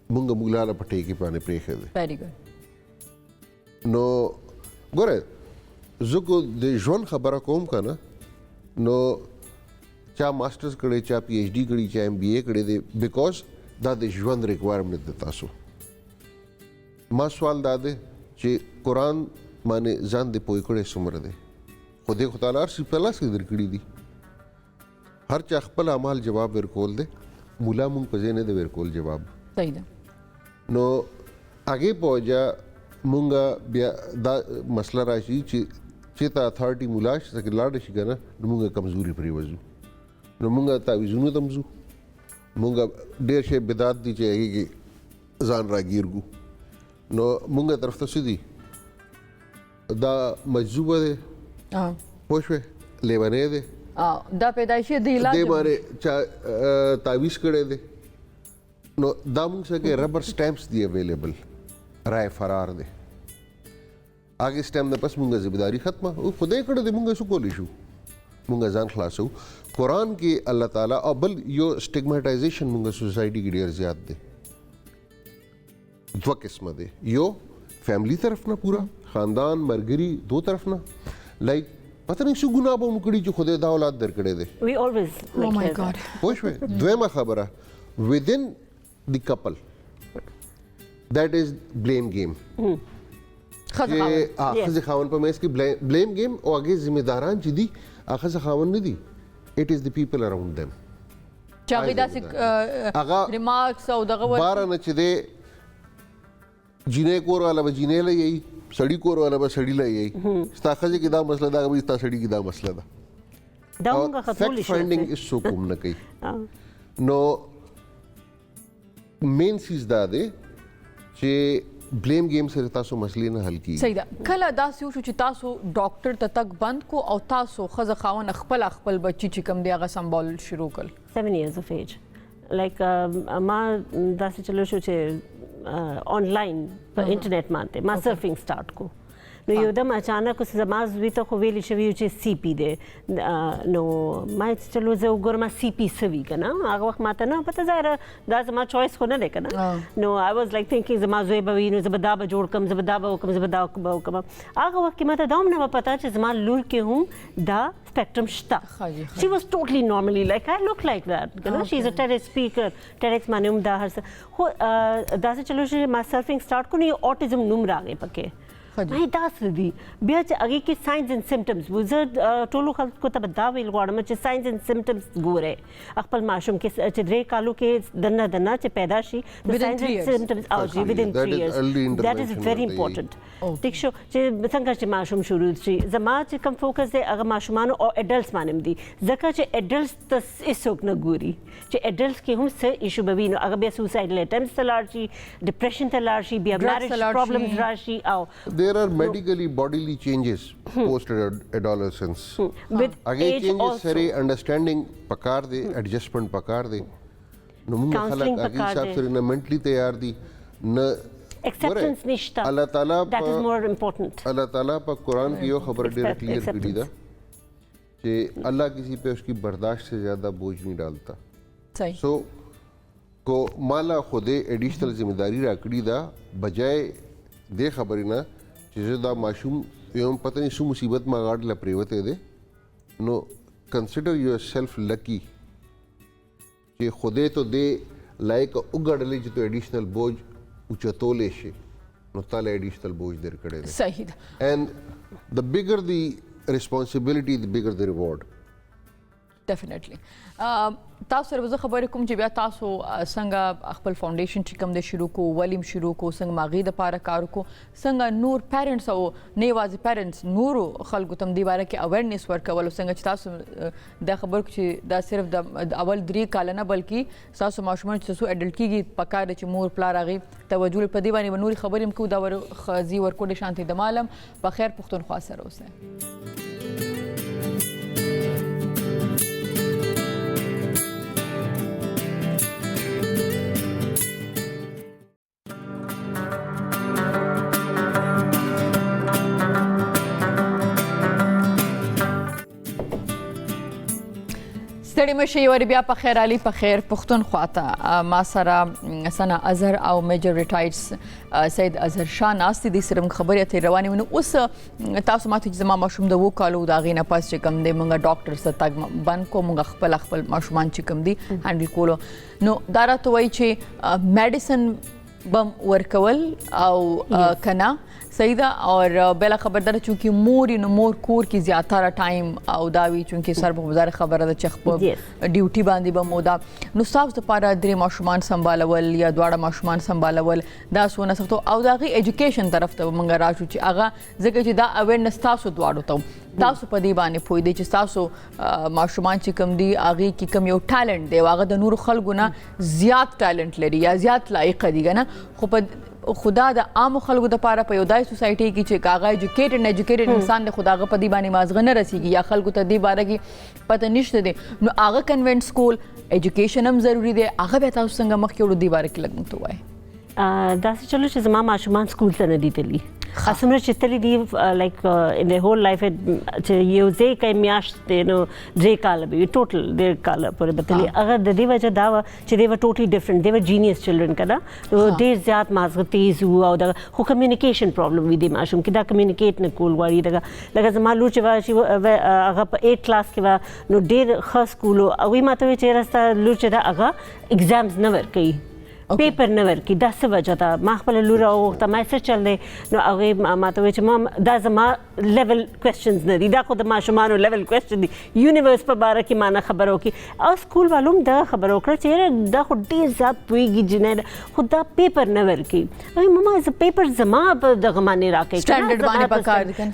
مونږ مولا له په ټیکې باندې پرېښی دی. ویری ګډ. نو ګوره زه کو د ژوند خبره کوم که نه نو چا ماسټرز کړی چا PhD کړي چا MBA کړی دی بیکاز دا د ژوند ریکوایرمنټ دی. تاسو ما سوال دا دی چې قرآن باندې ځان دې پوه کړی څومره دی خدای خو تعالی هر څه په لاس کې درکړي دي هر چا خپل اعمال جواب ورکول دی مولا مونږ په ځای نه دی ورکول جواب صحیح ده. نو هغې په وجه مونږ بیا دا مسله راشي چې ته اتھارټي مولا شي څخه لاړ شي که نه نو مونږ کمزوري پرېوځو نو مونږ تعویضونو ته ځو مونږ ډېر شی بدعت دي چې هغې کې ځان راګیر ګو نو مونږ طرف ته څه دي دا مجذوبه دی پوه شوې لیونی دی دا پیدایشي د علاج دې باندې چا تعویز کړی دی نو دا موږ سره کې ربر سټامپس دی اویلیبل رائے فرار دی هغه سټامپ نه پس موږ ذمہداري ختمه او خدای کړه دې موږ څه کولی شو موږ ځان خلاصو قرآن کې الله تعالی او بل یو سټیګماټایزیشن موږ سوسایټي کې ډېر زیات دی دوه قسمه دی یو فیملی طرف نه پورا خاندان مرګري دو طرف نه لایک پته نه څه ګناه به مو کړي چې خدای دا اولاد درکړی دی We always Oh like my that. God. پوه شوې دویمه خبره within the couple that is blame game ښځه خاوند. Yes. ښځې خاوند په منځ کې blame game او هغې ذمہداران چې دي هغه ښځه خاوند نه دي it is the people around them چې هغوی داسې هغه ریمارکس او دغه باره نه چې دی جینۍ کور والا به جینۍ له یي سړي کور والا به سړي له یي ستا ښځې کې دا مسله ده هغه به ستا سړي کې دا مسله ده دا موږ ختمولی فیکټ شو فایندینګ څه. هیڅ څوک هم نه کوي آه. نو مین چیز دا دی چې بلیم گیم سره تاسو مسلې نه حل کیږي صحیح ده کله داسې وشو چې تاسو ډاکټر ته تک بند کو او تاسو ښځه خاوند خپل بچي چې کوم دی هغه سنبال شروع کړل 7 years of age. Like ما داسې چلو شو چې آنلاین په انټرنیټ باندې ما سرفینګ سٹارټ کو نو یو دم اچانک اوس زما زوی ته خو ویلی شوي چې سی پی دی نو ما چلو زه وګورم سی پی څه وي که نه هغه وخت ماته نه پته ظاهره دا زما چویس خو نه دی که نه نو آی واز لایک تھینکینګ زما زوی به وي نو زه به دا به جوړ کړم زه به دا به وکړم زه به دا به وکړم هغه وخت کې ماته دا هم نه وه پته چې زما لور کې هم دا spectrum شته she was totally normally like I look like that you know she's a TEDx speaker TEDx باندې هم دا هر څه خو داسې چلو چې ما سرفینګ سٹارټ کو نو یو autism نوم راغی پکې مې دا څه دي بیا چې هغې کې ساینس اینډ سمټمز و زه ټولو خلکو ته به دا ویل غواړم چې ساینس اینډ سمټمز ګورئ خپل ماشوم کې چې 3 کالو کې دننه چې پیدا شي د ساینس اینډ سمټمز او جی within 3 years that is very important ټیک شو چې څنګه چې ماشوم شروع شي زما چې کوم فوکس دی هغه ماشومانو او اډلټس باندې هم دي ځکه چې اډلټس ته هېڅوک نه ګوري چې اډلټس کې هم څه ایشو به وي نو هغه بیا سوسایډل اټمپټس ته لاړ شي ډپریشن ته لاړ شي بیا میریج پرابلمز راشي او there are medically bodily changes post adolescence with اگے age changes also سره understanding پکار دی adjustment پکار دی نو موږ Counseling خلک هغې پکار حساب دی. سره نه mentally تیار دي نه acceptance نشته الله تعالی that is more important اللہ تعالیٰ په قرآن کی یہ خبر ڈیر کلیئر کری دا کہ اللہ کسی پہ اس کی برداشت سے زیادہ بوجھ نہیں ڈالتا صحیح سو کو مالا خودے ایڈیشنل ذمہ داری راکړي دا بجائے دې خبرې نه چې زه دا ماشوم یم پته نه څه مصیبت ما غاړه له پرېوتی دی نو کنسیډر یور سیلف لکی چې خدای ته دې لایق وګڼلی چې تو ایډیشنل بوج اوچتولی شي نو تا له ایډیشنل بوج درکړی دی صحیح ده and the bigger the responsibility the bigger the reward ډیفینیټلی تاسو سره زه خبرې کوم چې بیا تاسو څنګه خپل فاونډیشن چې کوم دی شروع کو ولیم شروع کو څنګه ماغې دپاره کار کو څنګه نور پیرنټس او نه یوازې پیرنټس نورو خلکو ته هم دې باره کې اویرنیس ورکول او څنګه چې تاسو دا خبر چې دا صرف د اول 3 کاله نه بلکې ستاسو ماشومان چې څو اډلټ کېږي پکار دی چې مور پلار هغې توجه په دې باندې به نورې خبرې هم کوو دا ښځې ورکوډې شانتې د مالم په خیر پښتونخوا سره اوسئ ستړي مشئ یوارې بیا په خیر علي په خیر پښتونخوا ته ما سره سنا اظهر او میجر ریټایرډ سید اظهر شاه ناستې دي سره موږ خبرې اترې روانې وو نو اوس تاسو ماته چې زما ماشوم د 2 کالو د هغې نه پس چې کوم دی موږ ډاکټر سره تګ بند کو موږ خپل ماشومان چې کوم دي هینډل کولو نو دا راته وایي چې میډیسن بم ورکول او کنا صحیح ده اور بلا خبردار چونکه مور نو مور کور کې زیاتره ټایم او دا وی چونکه سر په بازار خبره ده چې خپل ډیوټي باندې به مودا نو تاسو لپاره درې ماشومان سمبالول یا دواړه ماشومان سمبالول دا سونه سختو او دغه ایجوکیشن طرف ته مونږ راځو چې هغه ځکه چې دا اویرنس تاسو دواړو ته تاسو په دې باندې پوي دی چې تاسو ماشومان چې کم دي هغه کې کم یو ټالنت دی هغه د نور خلکو نه زیات ټالنت لري یا زیات لایق دي کنه خو په خدا د عام خلکو د پاره په یو دای سوسایټي کې چې کاغه ایجوکیټډ انسان د خداغه په دی باندې مازغه نه رسیږي یا خلکو ته دی باره کې پته نشته دی نو هغه کنوینټ سکول ایجوکیشن هم ضروری دی هغه به تاسو څنګه مخکې وړو دی باره کې لګ مو وای داسې چلو چې زما ماشومان سکول ته نه دي تللي څومره چې تللي دي لایک ان د هول لایف چې یو ځای کې میاشت دی نو 3 کاله به وي ټوټل 1.5 کاله پورې به تللي هغه د دې وجه دا وه چې دی وه ټوټلي ډفرنټ دی وه جینیس چلډرن که نه نو ډېر زیات مازغه تیز وو او دغه خو کمیونیکیشن پرابلم وي دې ماشوم کې دا کمیونیکیټ نه کول غواړي لکه زما لور چې وه هغه په 8 کلاس کې وه نو ډېر ښه سکول و هغوی ماته وایي چې یاره ستا لور چې ده هغه اګزامز نه ورکوي پیپر نه ورکړي دا څه وجه ده ما خپله لور راوغوښته ما څه چل دی نو هغې ماته وایي چې ما دا زما لیول کوېسچنز نه دي دا خو د ماشومانو لیول کوېسچن دي یونیورس په باره کې ما نه خبره وکړي او سکول والو هم دغه خبره وکړه چې یاره دا خو ډېر زیات پوهېږي جنۍ ده خو دا پیپر نه ورکړي وایي مما پیپر زما په دغه باندې راکوي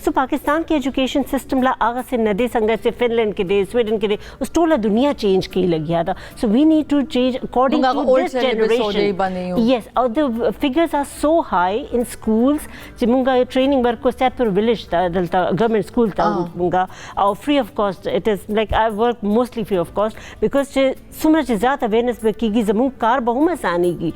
سو پاکستان کې ایجوکیشن سسټم لا هغسې نه دی څنګه چې فنلینډ کې دی سویډن کې دی اوس ټوله دنیا چینج کوي لګیا ده سو وی نیډ ټو چینج اکارډنګ ټو دس جنریشن Yes, the figures are so high in schools چې مونږه training ورکو سیدپور village ته دلته government school ته مونږه او free of cost it is like I work mostly free of cost because چې څومره چې زیات awareness به کېږي زموږ کار به هم اسانېږي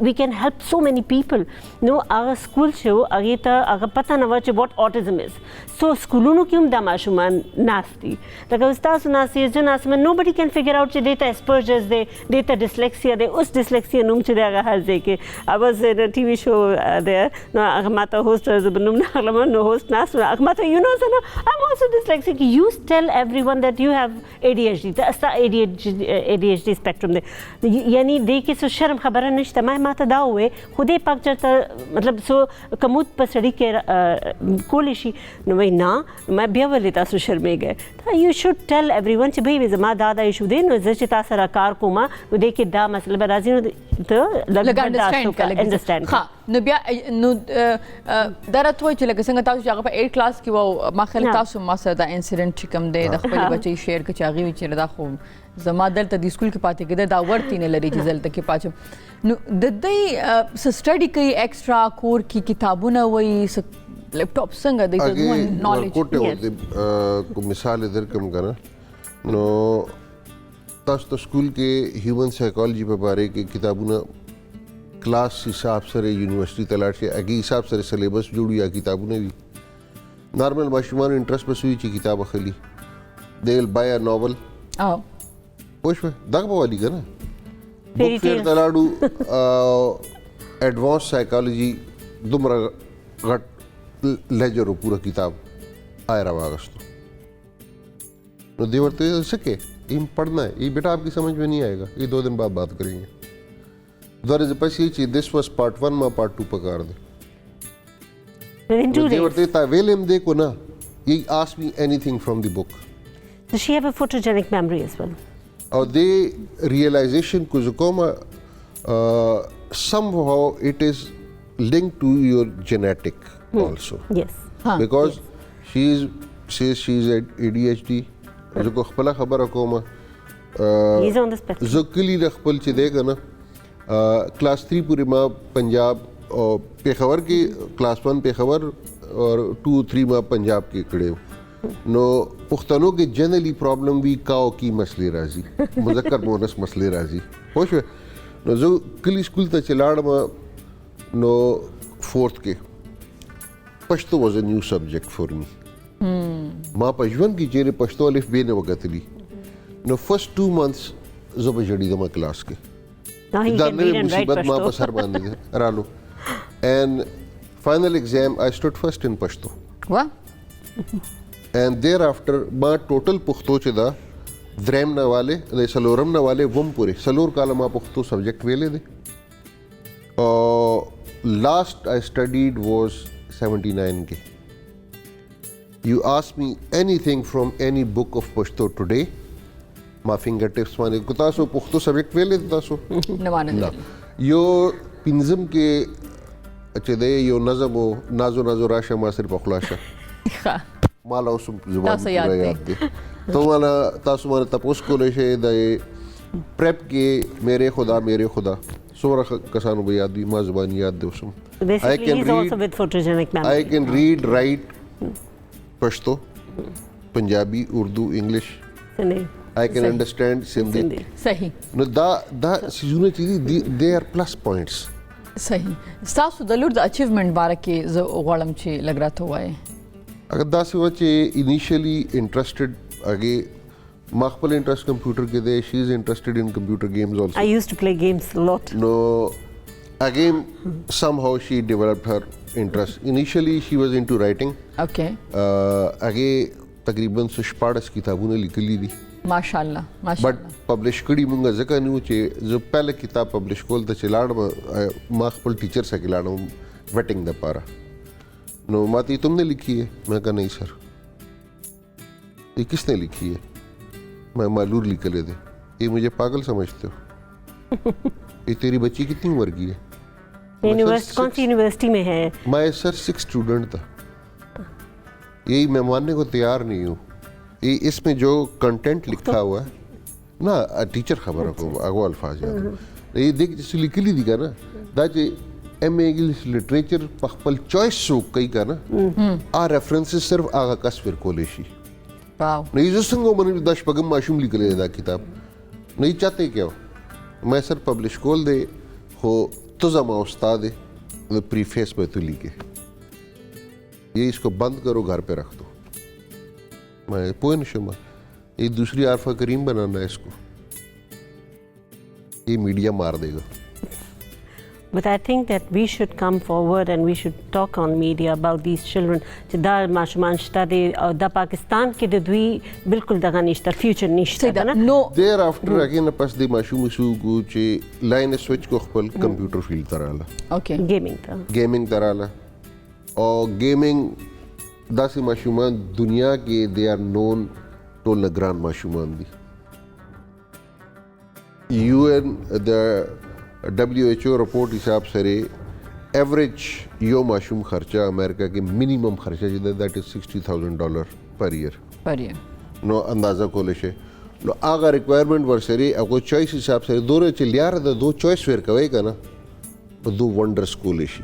we can help so many people نو هغه سکول شو هغې ته هغه پته نه وه چې what autism is so سکولونو کې هم دا ماشومان ناست دي لکه اوس تاسو ناست یې زه ناست یم nobody can figure out چې دې ته aspergers دی دې ته dyslexia دی اوس dyslexia نوم چې دی هغه هر ځای کې I was in a TV show there نو هغه ماته host زه به نوم نه اخلم نو host ناست و هغه ماته you know Sana I'm also dyslexic you tell everyone that you have ADHD ته ستا ADHD spectrum دی یعنی دې کې څه شرم خبره نشته ماته دا ووایې خو دې پاک چېرته مطلب څو کمود په سړي کې کولی شي نو وایي نه ما بیا ولې تاسو شرمېږئ you should tell everyone چې بھئی زما دا ایشو دی نو زه چې تا سره کار کوم نو دې کې دا مسله به راځي نو ته نو بیا نو دا راته وایي چې لکه څنګه تاسو چې هغه په 8 کلاس کې وو ما خیال تاسو ما سره دا انسیډنټ چې کوم دی د خپل بچي شیر کې چې هغې وي چې دا خو زما دلته د سکول کې پاتې کېده دا ورتې نه لري چې دلته کې پاچم نو د دوی څه سټډي کوي ایکسټرا کور کې کتابونه وایي لیپټاپ څنګه دی نالج کوم مثال درکم کنه نو تاسو ته سکول کې هیومن سایکالوجي په باره کې کتابونه کلاس حساب سره یونیورسټي ته لاړ شي هغې حساب سره سلیبس جوړ یا کتابونه وي نارمل ماشومانو انټرسټ بس وي چې کتاب اخلي they will buy a novel پوه شوه دغه به والي که نه بک فیر ته لاړو ایډوانس سایکالوجي دومره غټ لیجر و پوره کتاب آئے راواغستو نو دے ورتے سکے یہ پڑھنا ہے یہ بیٹا آپ کی سمجھ میں نہیں آئے گا یہ 2 دن بعد بات کریں گے دوارے سے پس یہ چیز دس واز پارٹ 1 ما پارٹ 2 پکار دے دے ورتے تا ویلیم دے کو نا یہ ask me anything from the book Does she have a photogenic memory as well? اور دے realization کو زکوما somehow it is linked to your genetic also Yes because she says she is ADHD زه کو خپله خبره کوم زه کلي د خپل چې دی که نه کلاس 3 پورې ما پنجاب او پېښور کې کلاس 1 پېښور اور 2 3 ما پنجاب کې کړی نو پښتنو کې جنرلی پرابلم وي کاو کی مسلې راځي مذکر مؤنث مسلې راځي پوه شوې نو زه کلي سکول ته چې لاړم نو 4th کې پښتو واز ا نیو سبجیکټ فور می ما په ژوند کې چیرې پښتو الف بې نه وکتلي نو فرست 2 months زه به ژړېدم کلاس کې دا نوې مصیبت ما په سر باندې رالو and final exam I stood first in پښتو and thereafter ما ټوټل پښتو چې دا دریم نه والے د څلورم نه والے وم پورې څلور کاله ما پښتو سبجیکټ ویلې دی او last I studied was 79 کې You ask me anything from any book of Pashto today, my fingertips باندې کو تاسو پښتو سبجیکټ ویلې تاسو نه مانه یو پنځم کې چې دی یو نظم او نازو نازو راشه ما صرف خلاصه مالا اوس زبان پورا یاد دی تو مالا تاسو باندې تاسو کولای شئ د پریپ کې میرے خدا सोरा कसानो be याद भी माँ ज़बानी याद दे उसम Basically, he's also with photogenic memory. I can read, write Pashto, Punjabi, Urdu, English. Sindhi. I can understand Sindhi. Sindhi. सही No, da सीजूने चीज़ी they are plus points. सही ستاسو د لور د اچیومنٹ باره کې زه غواړم چې لږ راته ووایې. अगर دا سی و چې initially interested आगे ما خپل interest computer کې دی. She is interested in computer games also. I used to play games a lot. No, again somehow she developed her interest. Initially she was into writing. اوکې आगे तकरीबन 14 किताबों लिखली दी. ماشاءالله बट ماشاءالله पब्लिश कड़ी मुंगा ज़का नहीं हो चे जो पहले किताब पब्लिश कोल तो चिलाड़ माँ खपल टीचर से खिलाड़ा वेटिंग द पारा नो माती तुमने लिखी है. मैं कहा नहीं सर ये किसने लिखी है. मैं मालूर लिख ले दे. ये मुझे पागल समझते हो. ये तेरी बच्ची कितनी उम्र की है. यूनिवर्सिटी कौन सी यूनिवर्सिटी में है. मैं सर 6 स्टूडेंट था. यही मैं मानने को तैयार नहीं हूँ. ये इसमें जो कंटेंट लिखा हुआ है ना टीचर खबर को अगवा अल्फाज याद ये देख जैसे लिख ली दी का ना दाचे एम इंग्लिश लिटरेचर पखपल चॉइस सो कई का ना आ रेफरेंसेस सिर्फ आगा कस फिर कोलेशी वाओ नहीं जो संगो मन दश पगम माशूम लिख ले दा किताब नहीं चाहते क्या हो. मैं सर पब्लिश कोल दे हो तो जमा उस्ताद है प्रीफेस में तो लिखे ये इसको बंद करो घर पे रख दो. मैं पोइन शुमा ये दूसरी आरफा करीम बनाना है इसको. ये मीडिया मार देगा. But I think that we should come forward and we should talk on media about these children. Da mashuman shta de da Pakistan ke de dui bilkul daga nishta future nishta سیدا na. نو Thereafter again pas de माशूम सु को चे line switch को खपल computer field तराला اوکې Gaming ta. Gaming तराला और गेमिंग दासी माशूमान दुनिया के दे आर नोन तो लगरान माशूमान दी. UN द WHO रिपोर्ट हिसाब से एवरेज यो माशूम खर्चा अमेरिका के मिनिमम खर्चा जिदा दैट इज $60,000 पर ईयर. पर ये नो अंदाज़ा कोले शे लो आगा रिक्वायरमेंट वर्सरी अको चॉइस हिसाब से दो चे लियार दो चॉइस फेर कवे का ना दो वंडर्स कोले शी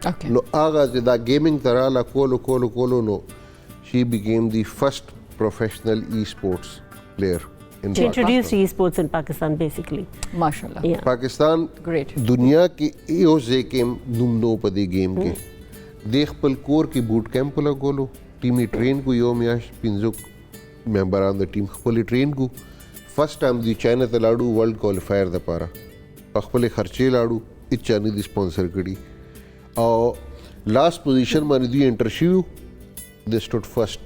اوکې नो आगा जिदा गेमिंग तराला कोलो no she became the first professional esports player in She introduced esports in Pakistan basically. ماشاءالله Yeah. पाकिस्तान Great. दुनिया के एओ जे गेम नुमनो पदे गेम के देख पल कोर की बूट कैंप ला गोलो टीमी ट्रेन को यो म्याश पिंजो मेंबर ऑन द टीम खपली ट्रेन को फर्स्ट टाइम दी चाइना तलाडू वर्ल्ड क्वालिफायर द पारा पखपले खर्चे लाडू इच्छानी दी स्पॉन्सर कड़ी और लास्ट पोजीशन मानी दी इंटरव्यू दे स्टूड फर्स्ट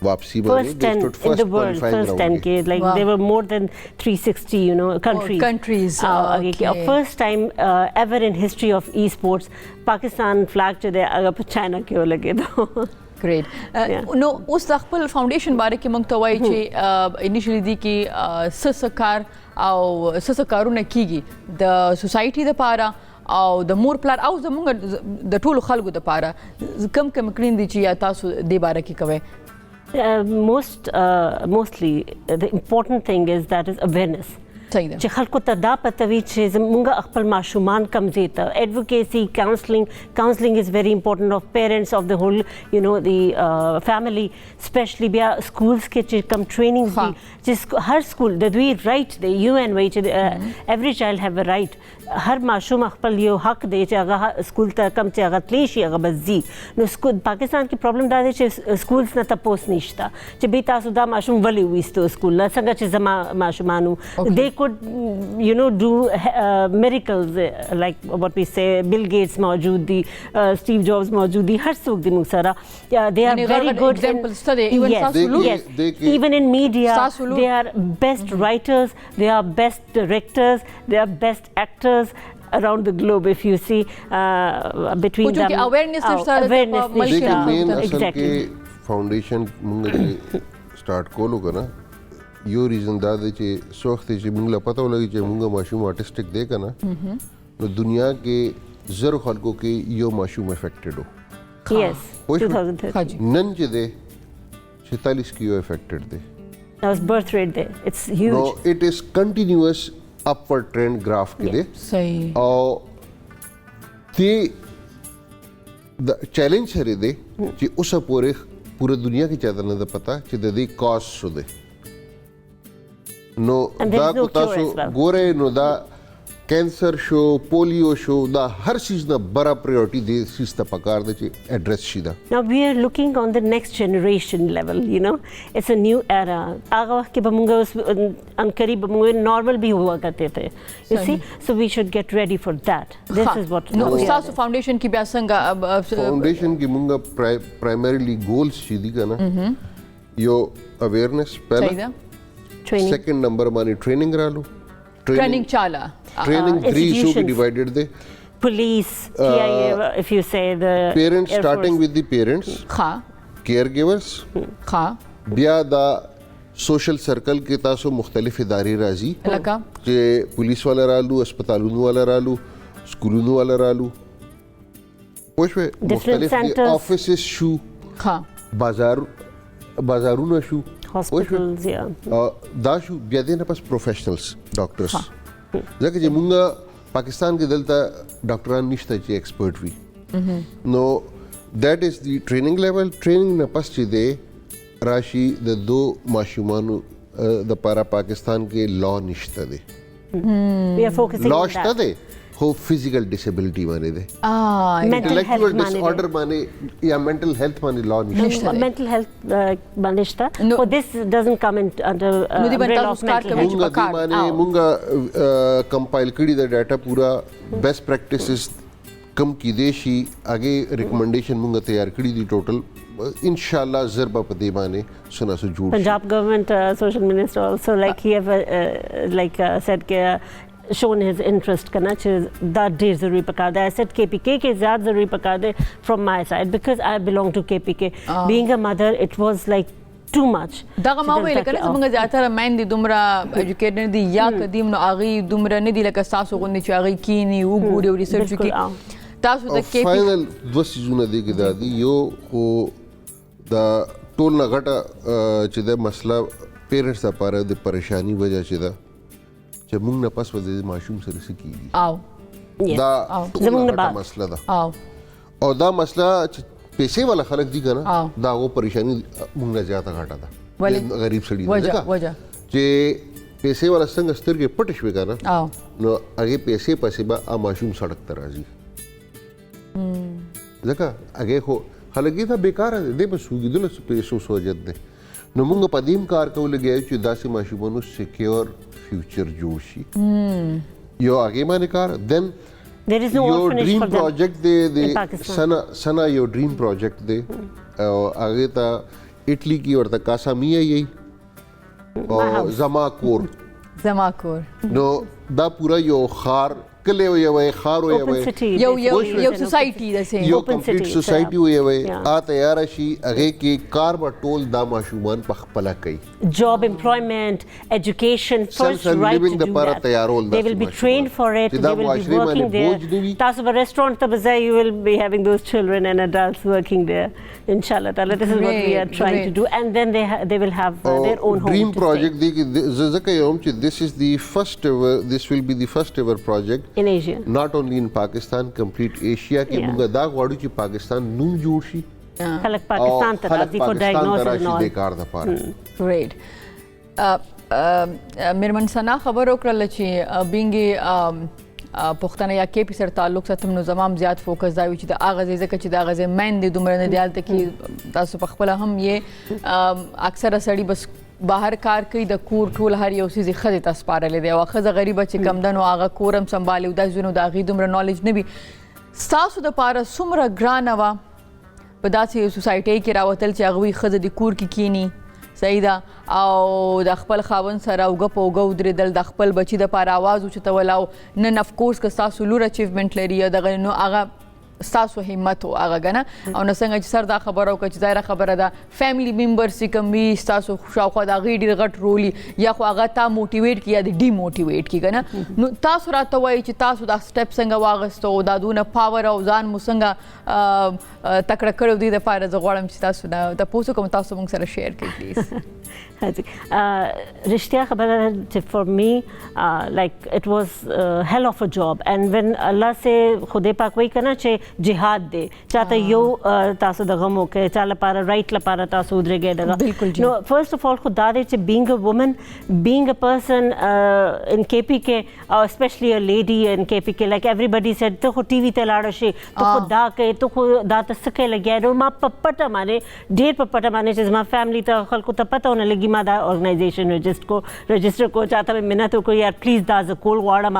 वापसी मानी First दे 10 stood in first the world, qualifying first 10 round like Wow. there were more than 360, countries. countries, okay. First time ever in history of esports, Pakistan flag to the अगर China क्यों लगे तो. ग्रेट نو اوس د خپل فاونډیشن باره کې موږ ته وایي چې انیشلی دی کې سسکار او سسکارونه کیږي د سوسایټي د پاره او د مور پلار او زموږ د ټولو خلکو د پاره کم کړین دي چې یا تاسو د باره کې کوي. Mostly the important thing is that is awareness. صحیح ده چې خلکو ته دا پته وي چې زموږ خپل ماشومان کم زی ته ایڈوکیسی counseling is very important of parents of the whole the family especially بیا schools کې چې کم trainings دي چې هر school د دوی right دی UN وایي چې every child have a right هر ماشوم خپل یو حق دی چې هغه سکول ته کم چې هغه تلی شي هغه بس ځي. نو پاکستان کې پرابلم دا دی چې سکولز نه تپوس نشته چې به تاسو دا ماشوم ولې ویستو سکول نه څنګه چې زما ماشومانو they could do miracles like what we say Bill Gates موجود دي Steve Jobs موجود دي هر څوک دي موږ سره they are very good examples study even yes even in media they are best writers they are best directors they are best actors around the globe if you see between them awareness लेकिन मेन असल के फाउंडेशन मुंगे स्टार्ट कोलो कना यो रीजन दा दे चे सोखते चे मुंगला पता लगी चे मुंगा माशूम आर्टिस्टिक दे कना तो दुनिया के जर खलको के यो माशूम अफेक्टेड हो. yes 2013 नन चे दे 46 की यो अफेक्टेड दे. that was birth rate there it's huge. No, it is continuous upward trend graph کې دی صحیح او دې د چیلنج سره دی چې اوسه پوره دنیا کې چاته نه ده پتا چې د دې کاز شو دی نو And there دا is no کو تاسو cure as well. ګوره نو دا کینسر شو پولیو شو دا هر چیز نه بڑا پریورټي دی چیز ته پکار دی چې ایڈریس شي دا Now we are looking on the next generation level, you know. It's a new era. आगा वक्त के बमुंगा उस अनकरीब बमुंगा normal भी हुआ करते थे. You see, so we should get ready for that. This is what. نو we are تاسو فاونډیشن کې بیا څنګه foundation کې مونږه primarily goals چې دي کنه یو اویرنس صحیح پہلا ده training. Second number باندې ټریننګ رالو ټریننګ چاله training 3 शो की institutions. Divided the Police, TIA, if you say the parents Air starting Force. With the parents ښه caregivers ښه بیا دا social circle کې تاسو مختلف ادارې راځي لکه چې پولیس والا رالو هسپتالونو والا رالو سکولونو والا رالو پوښوي مختلف centers. آفیسز شو ښه بازارونه شو hospitals, yeah. دا شو بیا دې نه پس پروفیشنلز ډاکټرز ځکه چې مونږه پاکستان کې دلته ډاکټران نشته چې ایکسپرټ وي نو دیٹ از دی ټریننګ لیول ټریننګ نه پس چې دی راشي د دو ماشومانو د پارا پاکستان کې لا نشته دی We are focusing لا on شته that. دی خو فزیکل ډیسیبلټي باندې دی Mental health انټلیکچوال ډس باندې آرډر باندې یا mental health باندې لا نشته نشته. mental health bandishta. No. So this doesn't come under No, the umbrella mental of start mental कभी health. مونږه پکار. دې باندې مونږه کمپایل کړی د ډاټا پورا بیسټ پریکټیسز کم کې دي شي اگے ریکمنډیشن مونږه تیار کړی دي ټوټل ان شاء الله ضربه په دې باندې سنا سو جوړ شي. Punjab government social minister also like he have said ke shown his interest करना चाहिए that ढेर ज़रूरी पका दे. I said KPK के ज़्यादा ज़रूरी पका दे from my side because I belong to KPK. Being a mother, it was like too much. دغه ما ویل کنه زمونږ زیاتره مین دي دومره ایجوکیټډ دي یا قدیم نو اغي دومره نه دي لکه تاسو غوندي چې اغي کینی وګوري او ریسرچ کوي تاسو د کې فائنل دو سيزونه دي کې دادي یو خو دا ټول نه غټه چې د مسله پیرنټس لپاره د پریشانی وجہ چې دا چې موږ نه پس ودې ماشوم سره سکیږي او Yes. دا زمونږ غټه بعد. مسله ده او او دا مسله چې پیسې والا خلک دي کنه آو. دا و پریشانی موږ نه زیاته غټه ده ولې؟ غریب سړي وجه ده وجه چې پیسې والا څنګه سترګې پټ شوي کنه او نو هغه پیسې پسې به ماشوم سړک ته راځي ځکه هغه خو خلک یې ته بیکاره دي به سوګیدل پیسو سوجت دي نو موږ په دیم کار کول لګیا چې داسې ماشومانو سکیور فیوچر جوړ شي یو هغه باندې کار دن There is no یو orphanage ډریم for them پروجیکټ دی in د Pakistan. سنا یو ډریم پروجیکټ دی او هغه ته اټلی کې ورته کاسا میا یي او زما کور زما کور نو دا پورا یو خار کله یو خار Open وي city. یو This یو is یو an سوسایټي د سه یو Open کمپلیټ city, سوسایټي yeah. وي وي Yeah. ا تیار شي هغه کې کار به ټول دا ماشومان په خپل کوي Job, employment, education, first Self and right living to do دپاره that. تیارول They داسې will be ماشومان. trained for it. چې They دا will be معاشرې working باندې بوج نه وي. there. تاسو به restaurant ته بځای you will be having those children and adults working there. Inshallah ta'ala, this is what we are Great, trying to great. do, and then they will have their own home dream to stay project دی کې ځکه یوم چې this is the first ever this will be the first ever project in Asia. not only in Pakistan complete Asia کې Yeah. موږ دا غواړو چې پاکستان نوم جوړ شي خلک پاکستان ته راځي for diagnosis and all. د کار لپاره ګریټ میرمن سنا خبر وکړل چې بینګي پښتنه یا کې پی سره تعلق ساتم نو زمام زیات فوکس دا وي چې د اغازې ځکه چې د اغازې مین دي دومره نه دیالته کې تاسو په خپل هم یې اکثره سړی بس بهر کار کوي د کور ټول هر یو سیزي خزه تاسو پارلې دی او خزه غریبه چې کم دنو هغه کورم سنبالي د ژوند د غي دومره نالج نه وي تاسو د پاره څومره ګران وا په داسې سوسایټي کې راوتل چې هغه خزه د کور کې کینی صحیح ده او د خپل خاوند سره او غو درېدل د خپل بچی د پاره आवाज اوچته ولاو نن اف کورس که تاسو لور اچیومنت لري دغه نو هغه ستاسو همت او هغه کنه او نه څنګه چې سر دا خبره او چې ظاهره خبره ده فیملی ممبرز چې کوم وي ستاسو شاوخوا دا غي ډیر غټ رولي یا خو هغه تا موټیویټ کی یا ډی موټیویټ کی کنه نو تاسو راته وایي چې تاسو دا سټپ څنګه واغستو دا دونه پاور او ځان مو څنګه تکړه کړو دي د پاره ز غواړم چې تاسو دا پوسو کوم تاسو موږ سره شیر کړئ پلیز رشتیا خبره چې فور می like it was hell of a job and when Allah سے خدای پاک وایي کنه چې جهاد دی چاته یو تاسو د غمو کې چا لپاره رائټ لپاره تاسو ودرېږئ دغه نو فرست اف اول خدا دې چې being a woman being a person in KPK or especially a lady in KPK like everybody said ته خو ټي وي ته لاړه شي ته خو دا کوي ته خو دا ته څه کوي لګیا نو ما په پټه باندې ډېر په پټه باندې چې زما فیملی ته خلکو ته پته ونه لګي ما دا organization رجسټر کو چاته مې مننت وکړو یار پلیز دا زه کول غواړم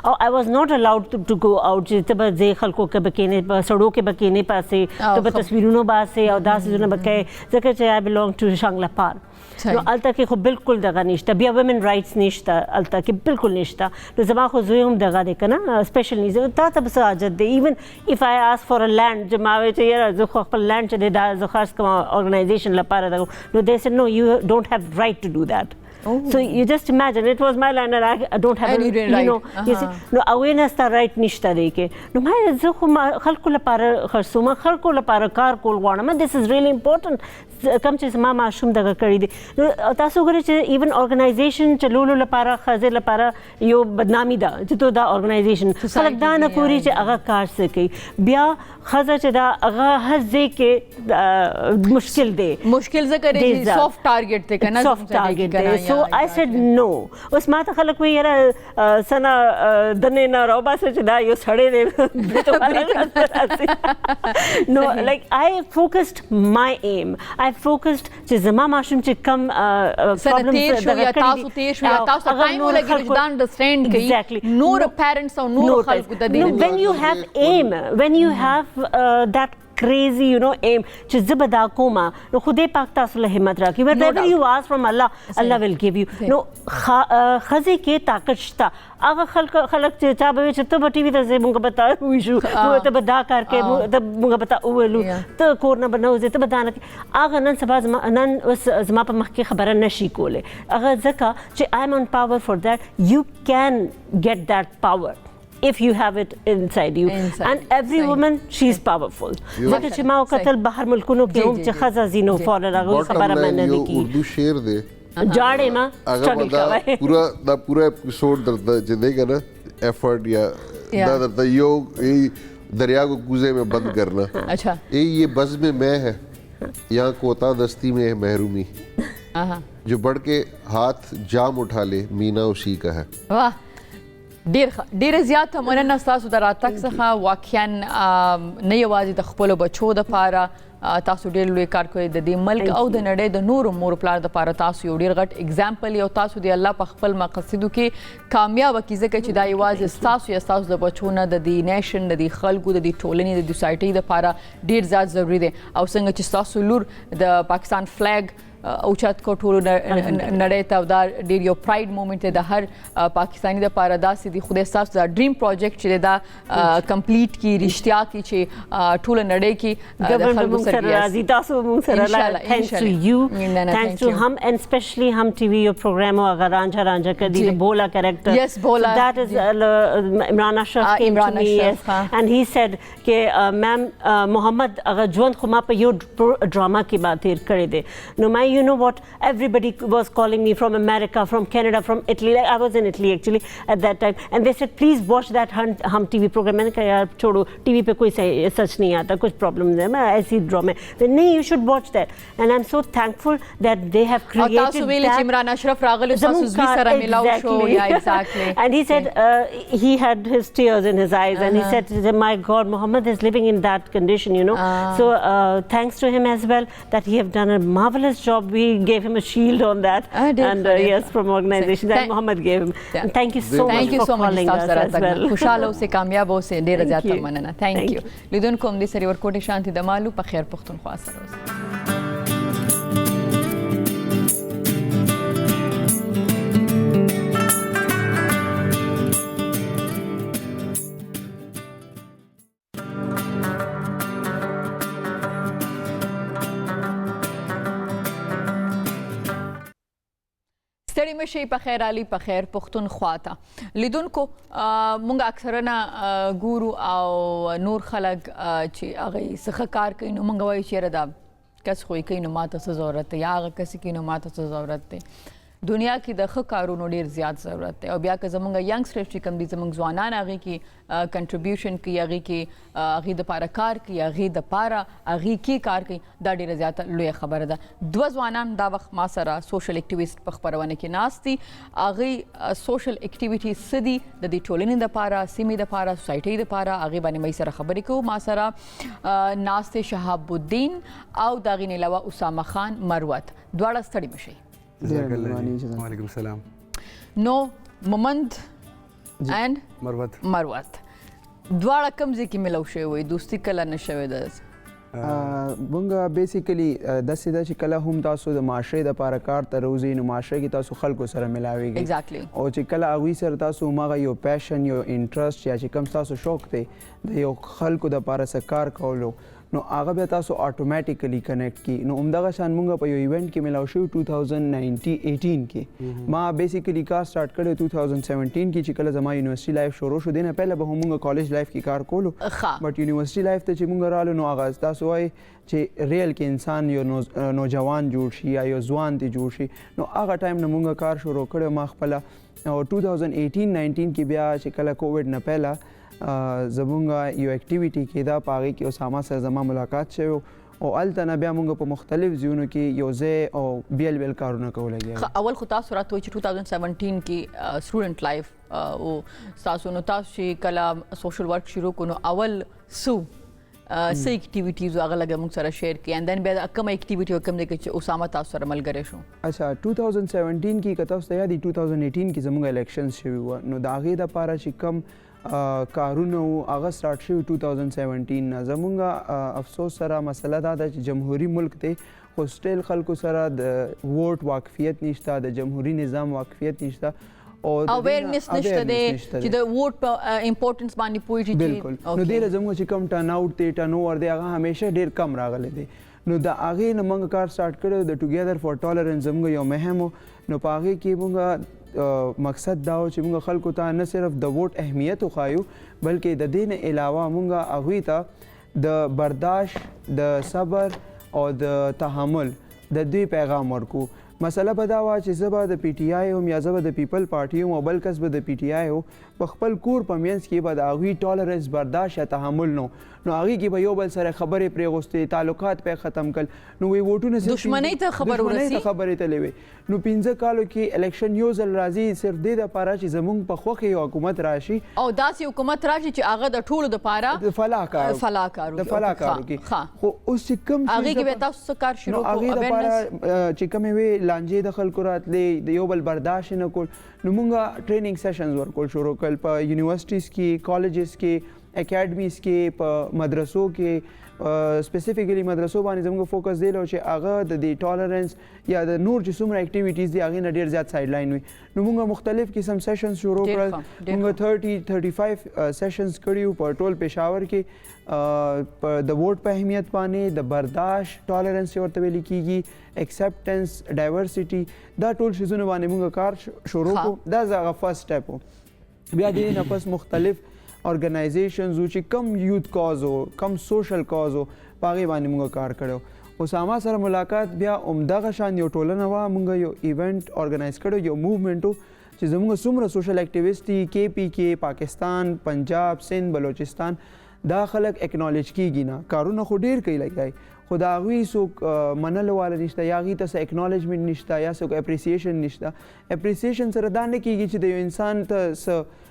او I was not allowed to go out چې ته به ځې خلکو کې به کېنې په سړو کې به کېنې پاسې ته به تصویرونه باسې او داسې ځونه به کوې ځکه چې I belong to شانګله پار نو الته کې خو بالکل دغه نشته بیا وومن رائټس نشته الته کې بالکل نشته نو زما خو زوی هم دغه دی که نه سپیشل نیز تا ته به څه حاجت دی ایون اف آی آس فار ا لینډ چې ما وایي چې یاره زه خو خپل لینډ چې دی دا زه خرڅ کوم ارګنایزیشن لپاره دغه نو دے سیډ نو یو ډونټ هیو رائټ ټو ډو دیٹ So you just imagine it was my land and I don't have any you know you see no awareness ta right nishta دی کې نو ما زه خو خلکو لپاره خرڅوم خلکو لپاره کار کول غواړم this is really important کم چې ما ماشوم دغه کړی دی نو تاسو ګورئ چې ایون ارګنایزیشن چلولو لپاره ښځې لپاره یو بدنامي ده چې تو دا ارګنایزیشن خلک دا نه پوری چې هغه کار څه کوي بیا ښځه چې دا هغه هر ځای کې مشکل دی مشکل ځکه دی سافت ټارګټ دی کنه سافت ټارګټ دی so I said no اوس ما ته خلک وایي یاره سنا دنې نه راوباسه چې دا یو سړی دی no like I focused my aim I focused چې زما ماشوم چې کم پرابلمز دغه تاسو تیر شو یا تاسو ټایم ولګي چې دا انډرسټینډ کړي نور پیرنټس او نور خلکو ته دی when you have aim when you have that crazy you know aim چې زه به دا کومه نو خدای پاک تاسو له همت راکړي whatever you ask from Allah will give you نو ښځې کې طاقت شته هغه خلک چې چا به چې ته به ټي وي ته ځې موږ به تا وویشو ته به دا کار کوې ته موږ به تا وویلو ته کور نه به نه وځې ته به دا نه کوې هغه نن سبا نن اوس زما په مخ کې خبره نشي کولی هغه ځکه چې I am on power for that you can get that power if you have it inside you and every woman she's powerful ځکه چې ما وکتل بهر ملکونو کې هم چې ښځه ځي نو فورن هغوی خبره مننه نه کي اردو شعر دی جاړې ما سټرګل کوی دا پورا اپیسوڈ درته چې دی که نه ایفرٹ یا دا درته یو دریا کو کوزے میں بند کرنا اچھا یہ بزم میں ہے یہاں کوتا دستی میں ہے محرومی جو بڑھ کے ہاتھ جام اٹھا لے مینا اسی کا ہے واہ ډېره زیاته مننه ستاسو د راتګ څخه واقعا نه یوازې د خپلو بچو دپاره تاسو ډېر لوی کار کوئ د دې ملک او د نړۍ د نورو مور پلار دپاره تاسو یو ډېر غټ اګزامپل یو تاسو د الله په خپل مقصدو کې کامیابه کړي ځکه چې دا یوازې ستاسو یا ستاسو د بچو نه د دې نیشن د دې خلکو د دې ټولنې د دې سوسایټۍ دپاره ډېر زیات ضروري دی او څنګه چې ستاسو لور د پاکستان فلیګ اوچت کو ټولو نړۍ ته او دا ډېر یو پراید مومنټ دی د هر پاکستاني دپاره داسې دی خدای ستاسو دا ډریم پروجیکټ چې دی دا کمپلیټ کړي رښتیا کړي چې ټوله نړۍ کې د خلکو سره راځي تاسو موږ سره thanks to you thanks to him and especially hum TV your program agar ranja kadi the bola character yes bola that is Imran Ashraf came to me yes and he said ke ma'am Mohammed agar jwan khuma pe yo drama ki baat her kare de no my you know what everybody was calling me from America from Canada from Italy I was in Italy actually at that time and they said please watch that hum TV program मैंने कहा यार छोड़ो टीवी पे कोई सच नहीं आता कुछ प्रॉब्लम्स है मैं ऐसी ड्रामे नहीं you should watch that and I'm so thankful that they have created that تاسو ویل چې عمران اشرف راغلی تاسو زوی سره ملاو شو yeah exactly and he said he had his tears in his eyes and he said my God Mohammed is living in that condition you know so thanks to him as well that he have done a marvelous job we gave him a shield on that and yes from organization that Mohammed gave him and thank you so much for calling us as well خوشاله اوسئ کامیاب اوسئ ډېره زیاته مننه thank you لیدونکو همدې سره ورکوټې شانتي د مالو په خیر پښتونخوا سره اوسئ ستړي مشي په خیر علي په خیر پښتونخوا ته لیدونکو مونږ اکثرا ګورو او نور خلک چې هغه څه کار کوي نو مونږ وایو چې دا کس خو یې کوي نو ماته څه ضرورت دی یا هغه کس کوي نو ماته څه ضرورت دی دنیا کې د ښه کارونو ډېر زیات ضرورت دی او بیا که زمونږ ینګسټرز چې کوم دي زمونږ ځوانان هغې کې کنټریبیوشن کوي هغې کې هغې دپاره کار کوي هغې دپاره هغې کې کار کوي دا ډېره زیاته لویه خبره ده دوه ځوانان دا وخت ما سره سوشل اکټیویسټ په خپرونه کې ناست دي هغې سوشل اکټیویټیز څه دي د دې ټولنې دپاره سیمې دپاره سوسایټۍ دپاره هغې باندې موږ سره خبرې کوو ما سره ناست دی شهاب الدین او د هغې نه علاوه اسامه خان مروت دواړه ستړي مشئ وعلیکم السلام نو مومند اینڈ مروت دواړه کوم ځای کې ملو شوي وي دوستي کله نه شوې ده مونږ بیسیکلی داسې ده چې کله هم تاسو د معاشرې دپاره کار ته روزئ نو معاشره کې تاسو خلکو سره ملاویږئ Exactly. او چې کله هغوی سره تاسو هماغه یو پیشن یو انټرسټ یا چې کوم ستاسو شوق دی د یو خلکو دپاره څه کار کولو نو هغه بیا تاسو اټومیټیکلی کنیکټ کی نو همدغه شان مونږ په یو ایونټ کې ملاو شو 2018 کې ما بیسیکلی کار سٹارټ کړو 2017 کې چې کله زما یونیورسيټي لایف شروع شو دینه پهله به مونږ کالج لایف کې کار کولو بٹ یونیورسيټي لایف ته چې مونږ رالو نو هغه تاسو وای چې ریل کې انسان یو نوجوان جوړ شي یا یو ځوان دی جوړ شي نو هغه ټایم نه مونږ کار شروع کړو ما خپل او 2018-19 کې بیا چې کله کووډ نه پهله زمونږ یو اکټیویټي کې دا پاغي کې اسامه سره زما ملاقات شوی او الته نه بیا مونږ په مختلف ځایونو کې یو ځای او بیل کارونه کول کېږي اول خو تاسو راته وایي چې 2017 کې سټوډنټ لایف او تاسو نو تاسو چې کله سوشل ورک شروع کونو اول سو څه اکټیویټیز هغه لږ موږ سره شیر کړئ اند دین بیا کوم اکټیویټي کوم دی چې اسامه تاسو سره ملګری شو اچھا 2017 کې کته اوس یادي 2018 کې زموږ الیکشنز شوي و نو دا غي د پاره چې کم کارونه هغه سٹارټ شوی 2017 نه زمونږ افسوس سره مسله دا ده چې جمهوریت ملک دی خو سټیل خلکو سره د ووټ واقفیت نشته د جمهوریت نظام واقفیت نشته او اویرنس نشته دی چې د ووټ په امپورټنس باندې پوهیږي بالکل نو ډیره زموږ چې کم ټرن اوټ دی ټرن اوور دی هغه همیشه ډیر کم راغلی دی نو د هغې نه موږ کار سٹارټ کړی د ټوګیدر فار ټالرنس زموږ یو مهم نو په هغې کې موږ مقصد دا و چې موږ خلکو ته نه صرف د ووټ اهمیت وښایو بلکې د دې نه علاوه موږ هغوی ته د برداشت د صبر او د تحمل د دوی پیغام ورکو مسله به دا وه چې زه به د پی ټی آی هم یا زه به د پیپل پارټي هم او بل کس به د پی ټی آی په خپل کور په منځ کې به د هغوی ټالرنس برداشت یا تحمل نو هغې کې به یو بل سره خبرې پرې غوستې تعلقات پې ختم کړل نو وی ووټونه دشمنۍ ته خبرې تللی وي نو 15 کالو کې الیکشن یو ځل راځي صرف دې دپاره چې زموږ په خوښې یو حکومت راشي او داسې حکومت راشي چې هغه د ټولو دپاره د فلاح کار وکړي خو اوس چې کوم هغې کې بیا تاسو څه کار شروع هغې دپاره چې کومې وې لانجې د خلکو راتلې د یو بل برداشت نه کول نو مونږ ټریننګ سیشنز ورکول شروع کړل په یونیورسټیز کې کالجز کې اکیډمیز کې په مدرسو کې سپیسیفیکلی مدرسو باندې زموږ فوکس دی چې هغه د دې ټالرنس یا د نور چې څومره اکټیویټیز دي هغې نه ډېر زیات سایډ لاین وي نو موږ مختلف قسم سیشنز شروع کړل موږ 30-35 سیشنز کړي په ټول پېښور کې د ووټ په اهمیت باندې د برداشت ټالرنس ورته ویل کېږي ایکسپټنس ډایورسټي دا ټول شیزونه باندې موږ کار شروع کړو دا زغه فرست سټیپ و بیا دې نه پس مختلف ارګنایزیشنز چې کم یوت کاز او کم سوشل کاز او پاغي باندې موږ کار کړو اسامه سره ملاقات بیا عمدغه شان یو ټولنه وا موږ یو ایونت ارګنایز کړو یو موومنټ چې زموږ څومره سوشل اکټیویسټي کې پی کې پاکستان پنجاب سند بلوچستان دا خلک اکنالج کیږي نه کارونه خو ډیر کوي لګای خو د هغوی څوک منلو والا نشته یا هغوی ته څه اکنالجمنټ نشته یا څوک اپریسیشن نشته اپریسیشن سره دا نه کیږي چې د یو انسان ته څه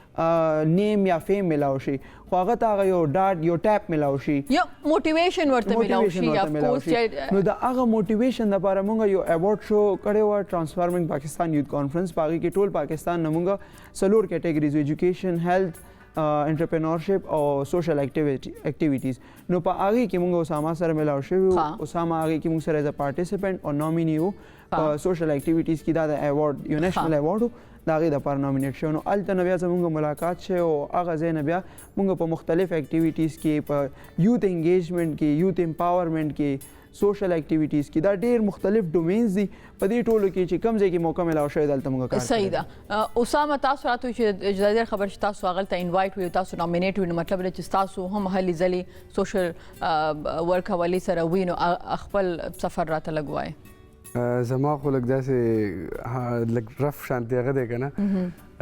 نیم یا فیم ملاو شي خو هغه ته هغه یو ډاټ یو ټاپ ملاو شي یا موټیویشن ورته ملاو شي اف کورس نو د هغه موټیویشن لپاره موږ یو ایوارډ شو کړی و ټرانسفارمینګ پاکستان یوت کانفرنس په هغې کې ټول پاکستان نه موږ څلور کیټګریز ایجوکیشن هیلث انټرپرینورشپ او سوشل اکټیویټیز نو په هغې کې موږ اسامه سره ملاو شوي وو اسامه هغې کې موږ سره ایز ا پارټیسپینټ او نامیني وو په سوشل اکټیویټیز کې دا د ایوارډ یو نیشنل ایوارډ و د هغې دپاره نامینیټ شوی نو هلته نه بیا زموږ ملاقات شوی او هغه ځای نه بیا موږ په مختلف اکټیویټیز کې په یوت انګیجمنټ کې یوت امپاورمنټ کې سوشل اکټیویټیز کې دا ډېر مختلف ډومینز دي په دې ټولو کې چې کوم ځای کې موقع ملاو شوی دلته موږ کار صحیح ده. اسامه تاسو راته چې جزایر خبر چې تاسو هغلته انوایټ وي تاسو نامینیټ وي نو مطلب دی چې تاسو هم هلې ځلې سوشل ورک حوالې سره وي نو خپل سفر راته لګوای. زما خو لږ داسې لږ رف شانتي هغه دی که نه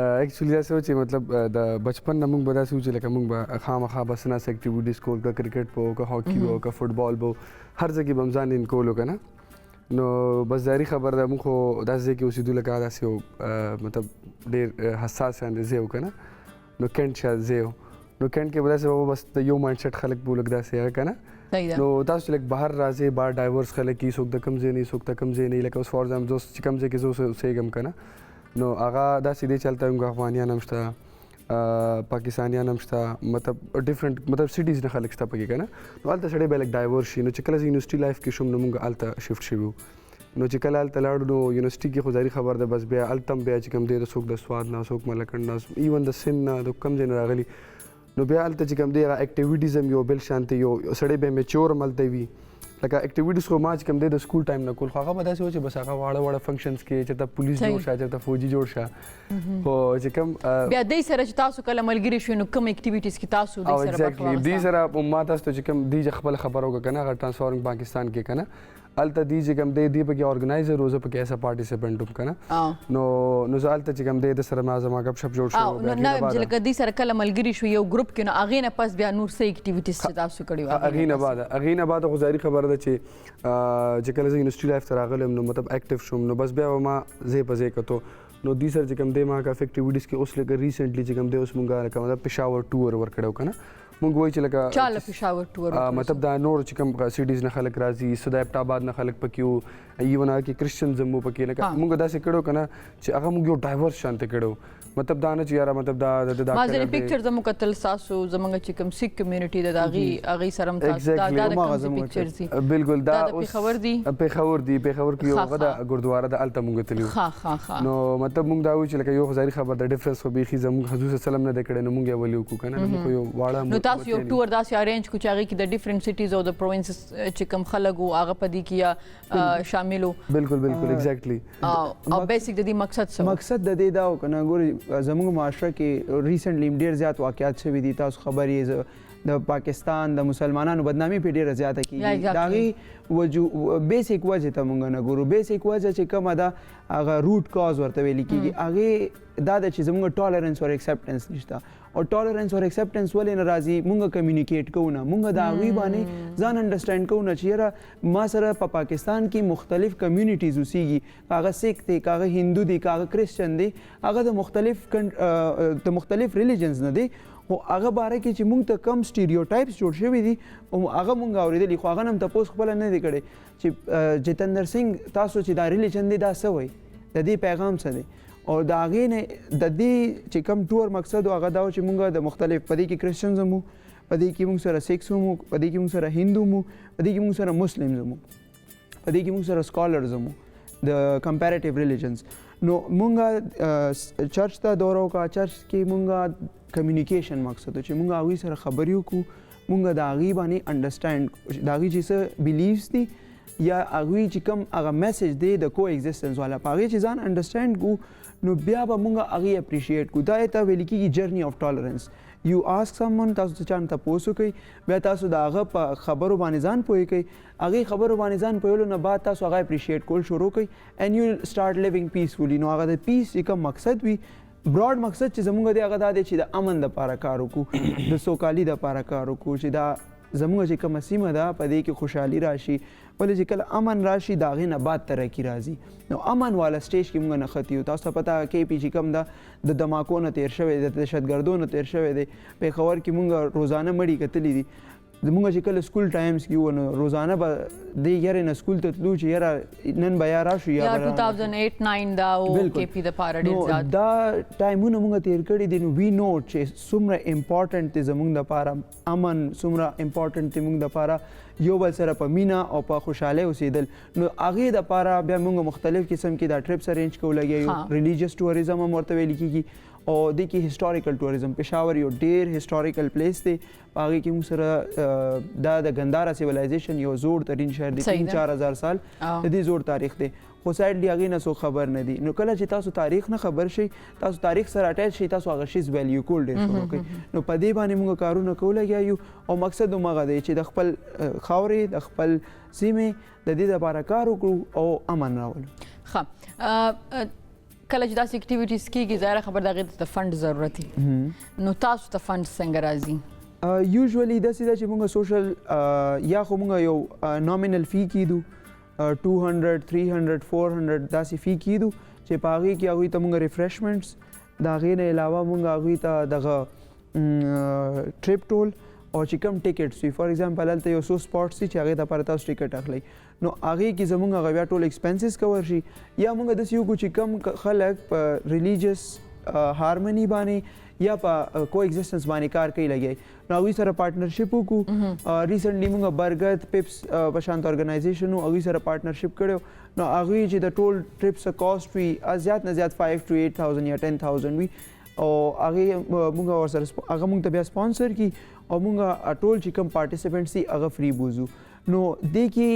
ایکچولی داسې و چې مطلب د بچپن نه موږ به داسې و چې لکه موږ به خامخا بس ناست اکټیویټیز کول که کرکټ به و که هاکي به و که فټبال به و هر ځای کې به هم ځان انکولو که نه نو بس ظاهري خبر ده موږ خو داسې ځای کې اوسېدو لکه داسې یو مطلب ډېر حساس شانې ځای و که نه نو کینټ شاید ځای و نو کینټ کې به داسې و بس د یو مایند سیټ خلک به لږ داسې هغه که نه نو تاسو چې لږ بهر راځئ بهر ډایورس خلک یي څوک د کوم ځای نه څوک د کوم ځای نه لکه اوس فار ایگزامپل زه چې کوم ځای کې زه اوسېږم که نه نو هغه داسې دی چې هلته موږ افغانیان هم شته پاکستانیان هم شته مطلب ډفرنټ مطلب سټیز نه خلک شته پکې که نه نو هلته سړی به لږ ډایورس شي نو چې کله زه یونیورسټي لایف کې شوم نو موږ هلته شفټ شوي وو نو چې کله هلته لاړو نو یونیورسټي کې خو ظاهري خبر ده بس بیا هلته هم بیا چې کوم دی د څوک د سواد نه څوک ملکنډ نه ایون د سند نه د کوم ځای نه راغلي نو بیا هلته چې کوم دی هغه اکټیویټیز هم یو بل شانتي یو سړی به میچور هم هلته وي لکه اکټیویټیز خو ما چې کوم دی د سکول ټایم نه کول خو هغه به داسې و چې بس هغه واړه واړه فنکشنز کې چېرته پولیس جوړ شه چېرته فوجي جوړ شه خو چې کوم بیا دوی سره چې تاسو کله ملګري شوي نو کوم اکټیویټیز کې تاسو دوی سره ایگزیکټلی دوی سره ما تاسو ته چې کوم دوی خپله خبره وکړه که نه هغه ټرانسفارمینګ پاکستان کې که نه هلته دوی چې کوم دی دوی پکې ارګنایزر و زه پکې ایز ا پارټیسپینټ وم که نه نو زه هلته چې کوم دی د سره زما ګپ شپ جوړ شو نو نه چې لکه دوی سره کله ملګري شو یو ګروپ کې نو هغې نه پس بیا نور څه اکټیویټیز چې تاسو کړي هغې نه بعد خو ظاهري خبره ده چې کله زه یونیورسټي لایف ته راغلم نو مطلب اکټیو شوم نو بس بیا به ما ځای په ځای کتو نو دوی سره چې کوم دی ما کافي اکټیویټیز کې اوس لکه ریسنټلی چې کوم دی اوس مونږ لکه مطلب پېښور ټور ورکړی و که نه مونږ وایو چې لکه چا له پېښور ټور مطلب دا نور چې کوم سټیز نه خلک راځي سدایبټ آباد نه خلک پکې وو ایون هغه کې کرسچنز هم وو پکې لکه مونږ داسې کړو که نه چې هغه مونږ یو ډایورس شانته کړو مطلب دا نه چې یاره مطلب دا ما ځینې پکچرز هم وکتل ستاسو زموږ چې کوم سیک کمیونټي ده د هغې سره هم تاسو دا د کوم څه پکچرز دي بالکل دا د پېښور دي پېښور کې یو هغه د ګردواره د هلته مونږ تللي وو نو مطلب مونږ دا وایو چې لکه یو خو ظاهري خبر د ډفرنس خو بیخي زموږ حضور صلی الله علیه وسلم نه دی کړی نو مونږ یې ولي وکړو که نه مونږ خو یو واړه نو تاسو یو ټور داسې ارینج کړو چې هغې کې د ډفرنټ سټیز او د پروینسز چې کوم خلک وو هغه په دې کې یا شامل وو بالکل ایگزیکټلی او بیسیک د دې مقصد څه مقصد د دې دا و که نه ګورې زموږ معاشره کې ریسنټلی ډېر زیات واقعات شوي دي تاسو خبر یې د پاکستان د مسلمانانو بدنامي پې ډېره زیاته کېږي د هغې بیسیک وجې ته مونږ نه ګورو بیسیک وجه چې کومه ده هغه روټ کاز ورته ویل کېږي هغې دا ده چې زموږ ټالرنس اور اکسپټنس نشته او ټالرنس اور اکسپټنس ولې نه راځي مونږ کمیونیکیټ کوو نه مونږ د هغوی باندې ځان انډرسټینډ کوو نه چې یاره ما سره په پاکستان کې مختلف کمیونټیز اوسیږي که هغه سیک دی که هغه هندو دی که هغه کرسچن دی هغه د مختلف ریلیجنز نه دی خو هغه باره کې چې مونږ ته کم سټیریوټایپس جوړ شوي دي هغه مونږ اورېدلي خو هغه نه هم تپوس خپله نه دی کړی چې جتندر سنګ تاسو چې دا ریلیجن دی دا څه وایي د دې پیغام څه دی او د هغې نه د دې چې کم ټور مقصد و هغه دا و چې مونږ د مختلف په دې کې کرسچنز هم وو په دې کې مونږ سره سیکس هم وو په دې کې مونږ سره هندو هم وو په دې کې مونږ سره مسلمز هم وو په دې کې مونږ سره سکالرز هم وو د کمپیریټیو ریلیجنز نو مونږ چرچ ته دورو کا چرچ کې مونږ کمیونیکیشن مقصد چې مونږ هغوی سره خبرې وکړو مونږ د هغې باندې انډرسټینډ د هغوی چې څه بیلیفز دي یا هغوی چې کوم هغه میسج دی د کو ایگزسټنس والا په هغې چې ځان انډرسټینډ کړو نو بیا به مونږ هغې اپریشیټ کړو دا یې ته ویل کېږي جرني آف ټالرنس یو آسک سمون تاسو ته چا نه تپوس وکړئ بیا تاسو د هغه په خبرو باندې ځان پوه کوئ هغې خبرو باندې ځان پوهولو نه بعد تاسو هغه اپریشیټ کول شروع کړئ اینڈ یو سټارټ لیوینګ پیسفولي نو هغه د پیس چې کوم مقصد وي براډ مقصد چې زموږ دی هغه دا دی چې د امن دپاره کار وکړو د سوکالي دپاره کار وکړو چې دا زموږ چې کومه سیمه ده په دې کې خوشحالي راشي ولې چې کله امن راشي د هغې نه بعد ترقي راځي نو امن والا سټیج کې موږ نښتي یو تاسو ته پته کې پی چې کوم ده د دماکو نه تېر شوی د دهشتګردو نه تېر شوی دی پېښور کې موږ روزانه مړي کتلي دي زموږ چې کله سکول ټایمز کې وو نو روزانه به دې یارې نه سکول ته تلو چې یاره نن به یا راشو یا 2008-9 دا او کې پی د پاره ډېر زیات دا ټایمونه موږ تېر کړي دي نو وی نو چې څومره امپارټنټ دی زموږ دپاره امن څومره امپارټنټ دی موږ دپاره یو بل سره په مینه او په خوشحالۍ اوسېدل نو هغې دپاره بیا موږ مختلف قسم کې دا ټریپس ارینج کوو لګیا یو ریلیجیس ټوریزم هم ورته ویل کېږي او د کې هیستوریکل ټوریزم پېښور یو ډېر هیستوریکل پلیس دی په هغې کې موږ سره دا د ګندهارا سیویلایزیشن یو زوړ ترین شهر دی 3-4 هزار سال د دې زوړ تاریخ دی خو سایډلی هغې نه څوک خبر نه دي نو کله چې تاسو تاریخ نه خبر شئ تاسو تاریخ سره اټیچ شئ تاسو هغه شیز ویلیو کول ډېر شروع کوئ نو په دې باندې موږ کارونه کوو لګیا یو او مقصد همغه دی چې د خپل خاورې د خپل سیمې د دې لپاره کار وکړو او امن راولو ښه کله چې داسې اکټیویټیز کېږي ظاهره خبر د هغې ته د فنډ ضرورت وي نو تاسو ته فنډ څنګه راځي یوزولي داسې ده چې موږ سوشل یا خو موږ یو نامینل فی کیدو 200 300 400 داسې فی کیدو چې په هغې کې هغوی ته موږ ریفریشمنټس د هغې نه علاوه موږ هغوی ته دغه ټریپ ټول او چې کوم ټیکټس وي فار ایگزامپل هلته یو څو سپاټس دي چې هغې دپاره تاسو ټیکټ اخلئ نو هغې کې زموږ هغه بیا ټول ایکسپنسز کور شي یا موږ داسې وکړو چې کم خلک په ریلیجیس هارمني باندې یا په کو ایگزسټنس باندې کار کوي لګي نو هغوی سره پارټنرشپ وکړو ریسنټلی موږ برګد پیپس په شانت ارګنایزیشن و هغوی سره پارټنرشپ کړی نو هغوی چې د ټول ټریپس کاسټ وي زیات نه زیات 5 to 8,000 یا 10,000 وي او هغې موږ ورسره هغه موږ ته بیا سپانسر کي او موږ ټول چې کوم پارټیسپینټس دي هغه فری بوزو نو دې کې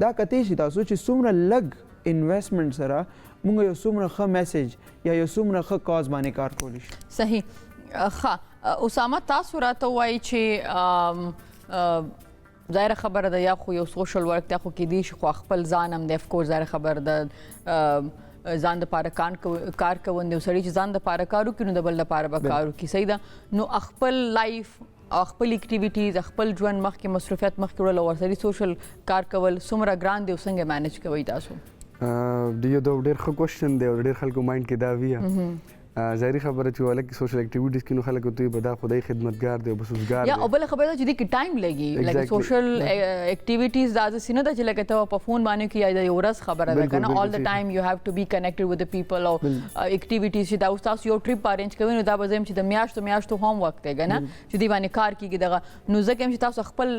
دا کتی شي تاسو چې څومره لږ انویسټمنټ سره موږ یو څومره ښه میسج یا یو څومره ښه کاز باندې کار کولی شو صحیح ښه اسامه تاسو راته وایي چې ظاهره خبره ده یا خو یو سوشل ورک دی خو کیدای شي خو خپل ځان هم دی افکورس ظاهره خبره ده ځان دپاره کار کوند یو سړی چې ځان دپاره کار وکړي نو د بل دپاره به کار وکړي صحیح ده نو خپل لایف او خپل اکټیویټیز خپل ژوند مخکې مصروفیت مخکې وړل او ورسره سوشل کار کول څومره ګران دی او څنګه مینج کوئ تاسو یو د ډېر ښه کوشچن دی او ډېر خلکو مایند کې دا وي ظاهري خبره چې ولک سوشل اکټیویټیز کې نو خلک دوی به دا خدای خدمتګار دی او بسوسګار دی یا او بل خبره ده چې دې کې ټایم لګي لکه سوشل اکټیویټیز دا ځکه نه ده چې لکه ته په فون باندې کې یا یو ورځ خبره ده کنه all the time you have to be connected with the people او اکټیویټیز چې دا تاسو یو ټریپ ارینج کوئ نو دا به زم چې د میاشتو هوم ورک دی کنه چې دی باندې کار کیږي دغه نو ځکه چې تاسو خپل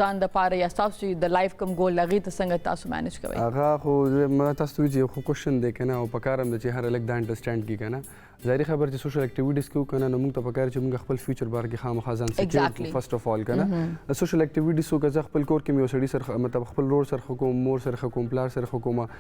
ځان د پاره یا تاسو د لایف کم ګول لغې ته څنګه تاسو مینج کوئ هغه خو ما تاسو ته یو کوشن دی کنه او پکارم د چې هر الګ دا انډرسټاند کی کنه ظاهري خبر چې سوشل اکټیویټیز کو کنه نو موږ ته پکار چې موږ خپل فیوچر بار کې خامخا ځان سکیور فرست اف آل کنه سوشل اکټیویټیز کو که خپل کور کې یو سړی سره مطلب خپل رور سره حکومت مور سره حکومت پلار سره حکومت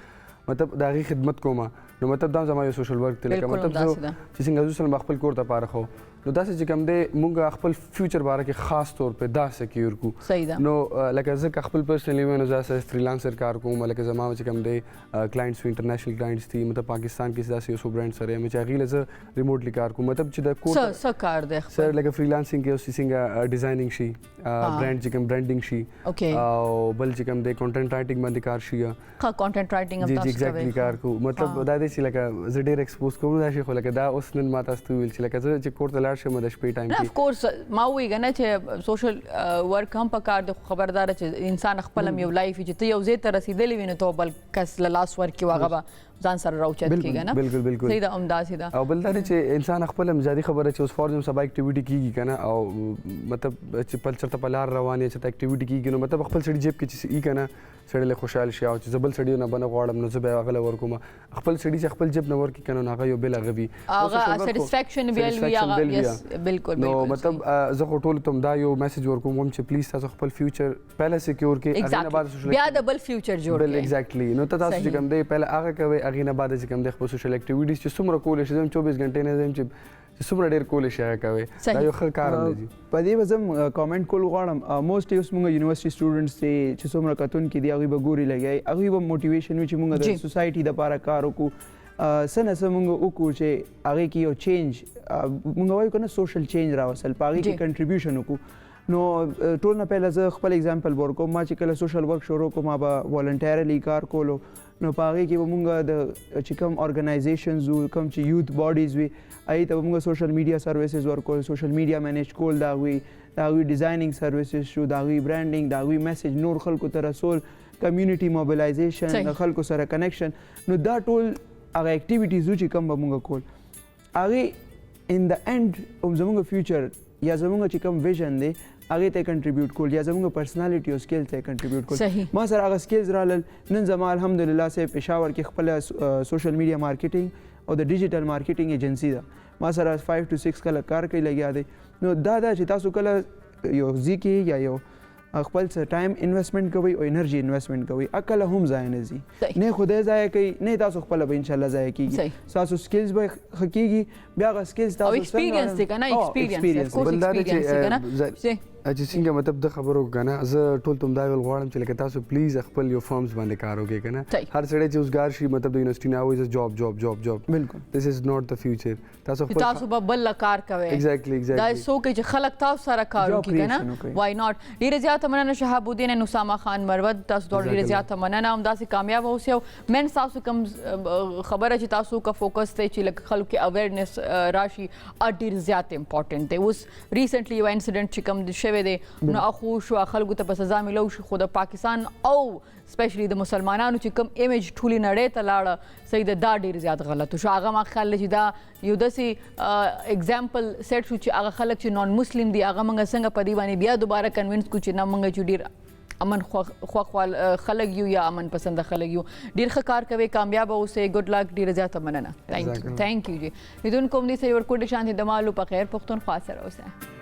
مطلب دا غي خدمت کومه نو مطلب دا زما یو سوشل ورک تل مطلب چې څنګه زوسل خپل کور ته پاره خو نو دا چې کوم دی مونږ خپل فیوچر باره کې خاص طور په دا سکیور کو صحیح ده نو لکه زه خپل پرسنلی ونه زه فریلانسر کار کوم لکه زما چې کوم دی کلاینټس انټرنیشنل کلاینټس دي مطلب پاکستان کې داسې یو برانډ سره مې چې غیله زه ریموټلی کار کوم مطلب چې د کور څه کار دی سر لکه فریلانسینګ کې څنګه ډیزاینینګ شي برانډ چې کوم برانډینګ شي او بل چې کوم دی کانټینټ رائټینګ باندې کار شي ښه کانټینټ رائټینګ هم تاسو ایگزیکټلی کار کو مطلب دا دی چې لکه زه ډیر ایکسپوز کوم دا شي خو لکه دا اوس نن ما تاسو ویل چې لکه زه چې کور ته لاړ شم د شپې ټایم اف کورس ما وی غنه چې سوشل ورک هم پکار د خبردار چې انسان خپل یو لایف چې ته یو ځای ته رسیدلی وینې ته بل کس لاس ورکی واغه ځان سره راوچت کیږي نه بالکل صحیح ده امداد ده او بل دا چې انسان خپل مزادي خبره چې اوس فورم سبا اکټیویټي کیږي کنه او مطلب چې پل چرته په لار روانه چې اکټیویټي کیږي نو مطلب خپل سړي جیب کې چې ای کنه سړی له خوشحال شي او چې زبل سړی نه بنه غواړم نو زه به هغه ورکوم خپل سړي چې خپل جیب نه ورکی کنه هغه یو بل غوي هغه سټیسفیکشن ویل وی هغه یس بالکل نو مطلب زه ټول تم دا یو میسج ورکوم چې پلیز تاسو خپل فیوچر پهله سکیور کې هغه نه بعد سوشل بیا د بل فیوچر جوړ بل ایگزیکټلی نو تاسو چې کوم دی پهله هغه کوي هغه نه بعد چې کوم د خپل سوشل اکټیویټیز چې څومره کول شي 24 غنټې نه زم چې څومره ډیر کول شي هغه کوي دا یو ښه کار دی په دې وزم کامنټ کول غواړم موست اوس موږ یونیورسيټي سټوډنټس چې څومره کتون کې دی هغه به ګوري لګي هغه به موټیویشن وي چې موږ د سوسایټي د لپاره کار وکړو سنه موږ وکړو چې هغه کې یو چینج موږ وایو کنه سوشل چینج راوصل پاره کې کنټریبیوشن وکړو نو ټول نه پهله زه خپل اگزامپل ورکوم ما چې کله سوشل ورک شروع کوم ما به والنټیرلی کار کولو نو په هغې کې به مونږ د چې کوم ارګنایزیشنز وو کوم چې یوث باډیز وي هغې ته به مونږ سوشل میډیا سروسز ورکول سوشل میډیا مینیج کول د هغوی ډیزاینینګ سروسز شو د هغوی برانډینګ د هغوی میسج نور خلکو ته رسول کمیونټي موبلایزیشن د خلکو سره کنیکشن نو دا ټول هغه اکټیویټیز وو چې کوم به مونږ کول هغې ان د اینډ زموږ فیوچر یا زموږ چې کوم ویژن دی هغه ته کنټریبیوټ کول یا زموږ پرسنالټي او سکیل ته کنټریبیوټ کول صحیح. ما سره هغه سکیلز رالل نن زما الحمدلله سه پېښور کې خپل سوشل میډیا مارکیټینګ او د ډیجیټل مارکیټینګ ایجنسی ده ما سره 5 to 6 کله کار کوي لګیا دی نو دا چې تاسو کله یو ځکه یا یو خپل ټایم انویسټمنټ کوي او انرژي انویسټمنټ کوي اکل هم ځای نه زی نه خدای ځای کوي نه تاسو خپل به ان شاء الله ځای کیږي تاسو سکلز به حقيقي بیا غ سکلز تاسو ایکسپیرینس دی کنه ایکسپیرینس چې څنګه مطلب د خبرو کنه زه ټول تم دا ویل غواړم چې لکه تاسو پلیز خپل یو فارمز باندې کار وکړئ کنه هر سړی چې اوسګار شي مطلب د یونیورسيټي نه وایي جاب بالکل this is not the future تاسو به بل کار کوي exactly دا سو کې چې خلک تاسو سره کار وکړي کنه why not ډیره زیاته مننه شهاب الدین ان اسامه خان مروت تاسو ډیره زیاته مننه هم داسې کامیاب اوسئ من تاسو کوم خبره چې تاسو کا فوکس ته چې خلک کې اویرنس راشي ډیر زیات امپورټنت دی اوس ریسنټلی یو انسیډنټ چې کوم شوی دی نو اخو شو خلکو ته په سزا ملو شي خو د پاکستان او سپیشلی د مسلمانانو چې کوم ایمیج ټولي نړۍ ته لاړه سید دا ډیر زیات غلط شو هغه ما خیال چې دا یو داسې اگزامپل سیټ شو چې هغه خلک چې نون مسلم دي هغه موږ څنګه په دی باندې بیا دوباره کنوینس کو چې نه موږ چې ډیر امن خوخوال خلک یو یا امن پسند خلک یو ډیر ښه کار کوي کامیاب اوسئ ګډ لک ډیر زیاته مننه ثانک یو جی لیدون کوم دي سره ورکوټ شانتي دمالو په خیر پښتونخوا سره اوسه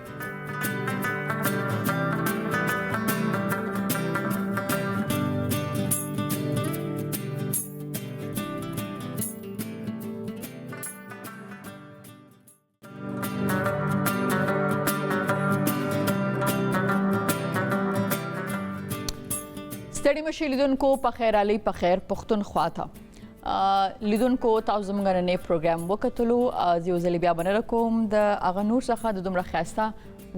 ستړي مشي لیدونکو په خیر علي په خیر پښتونخوا ته لیدونکو تاسو زموږ نن پروګرام وکټلو یو ځل بیا بنل کوم د اغه نور څخه د دومره خاصه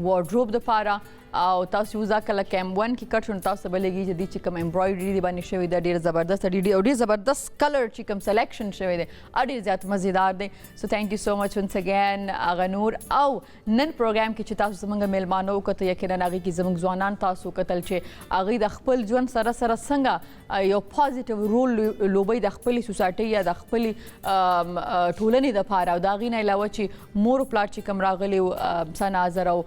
وارډروب د پاره او تاسو یو ځکه لکه M1 کې کټ شون تاسو بلګي چې د چې کوم امبرايډري دی باندې شوی د ډیر زبردست ډیر زبردست کلر چې کوم سلیکشن شوی دی ډیر زیات مزیدار دی سو ثانک یو سو مچ ونس اگین اغنور او نن پروګرام کې چې تاسو زمونږ میلمانو کته یقینا هغه کې زمونږ ځوانان تاسو کتل چې هغه د خپل ژوند سره څنګه یو پوزټیو رول لوبي د خپل سوسایټي یا د خپل ټولنې د پاره او دا غینه علاوه چې مور پلاټ چې کوم راغلی سنازر او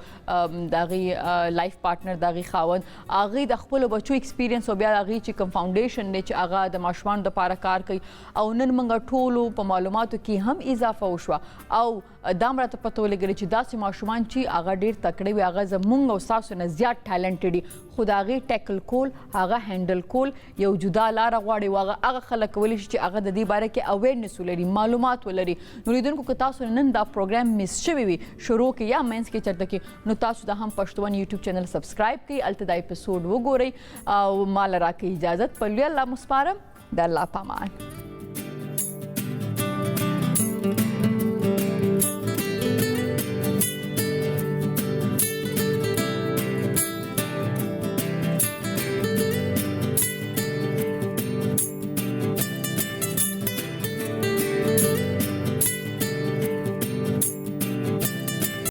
دغه لایف پارټنر دغه خاوند هغه د خپل بچو ایکسپیرینس او بیا هغه چې کوم فاونډیشن دی چې هغه د ماشومان د لپاره کار کوي او نن موږ ټولو په معلوماتو کې هم اضافه وشوه او دا مرته پته ولګی چې داسې ماشومان چې هغه ډیر تکړه وي هغه زمونږ او تاسو نه زیات ټالنټډ دي خو دا هغه ټیکل کول هغه هندل کول یو جدا لار غواړي هغه خلک کولی شي چې هغه د دې باره کې اویرنس ولري معلومات ولري نو لیدونکو که تاسو نن دا پروګرام مس شوی وي شروع کې یا مینس کې چرته کې نو تاسو د هم پښتون یوټیوب چینل سبسکرایب کړئ الته دا اپیسوډ وګورئ او مال راکې اجازه په لوی الله مسپارم د الله پامان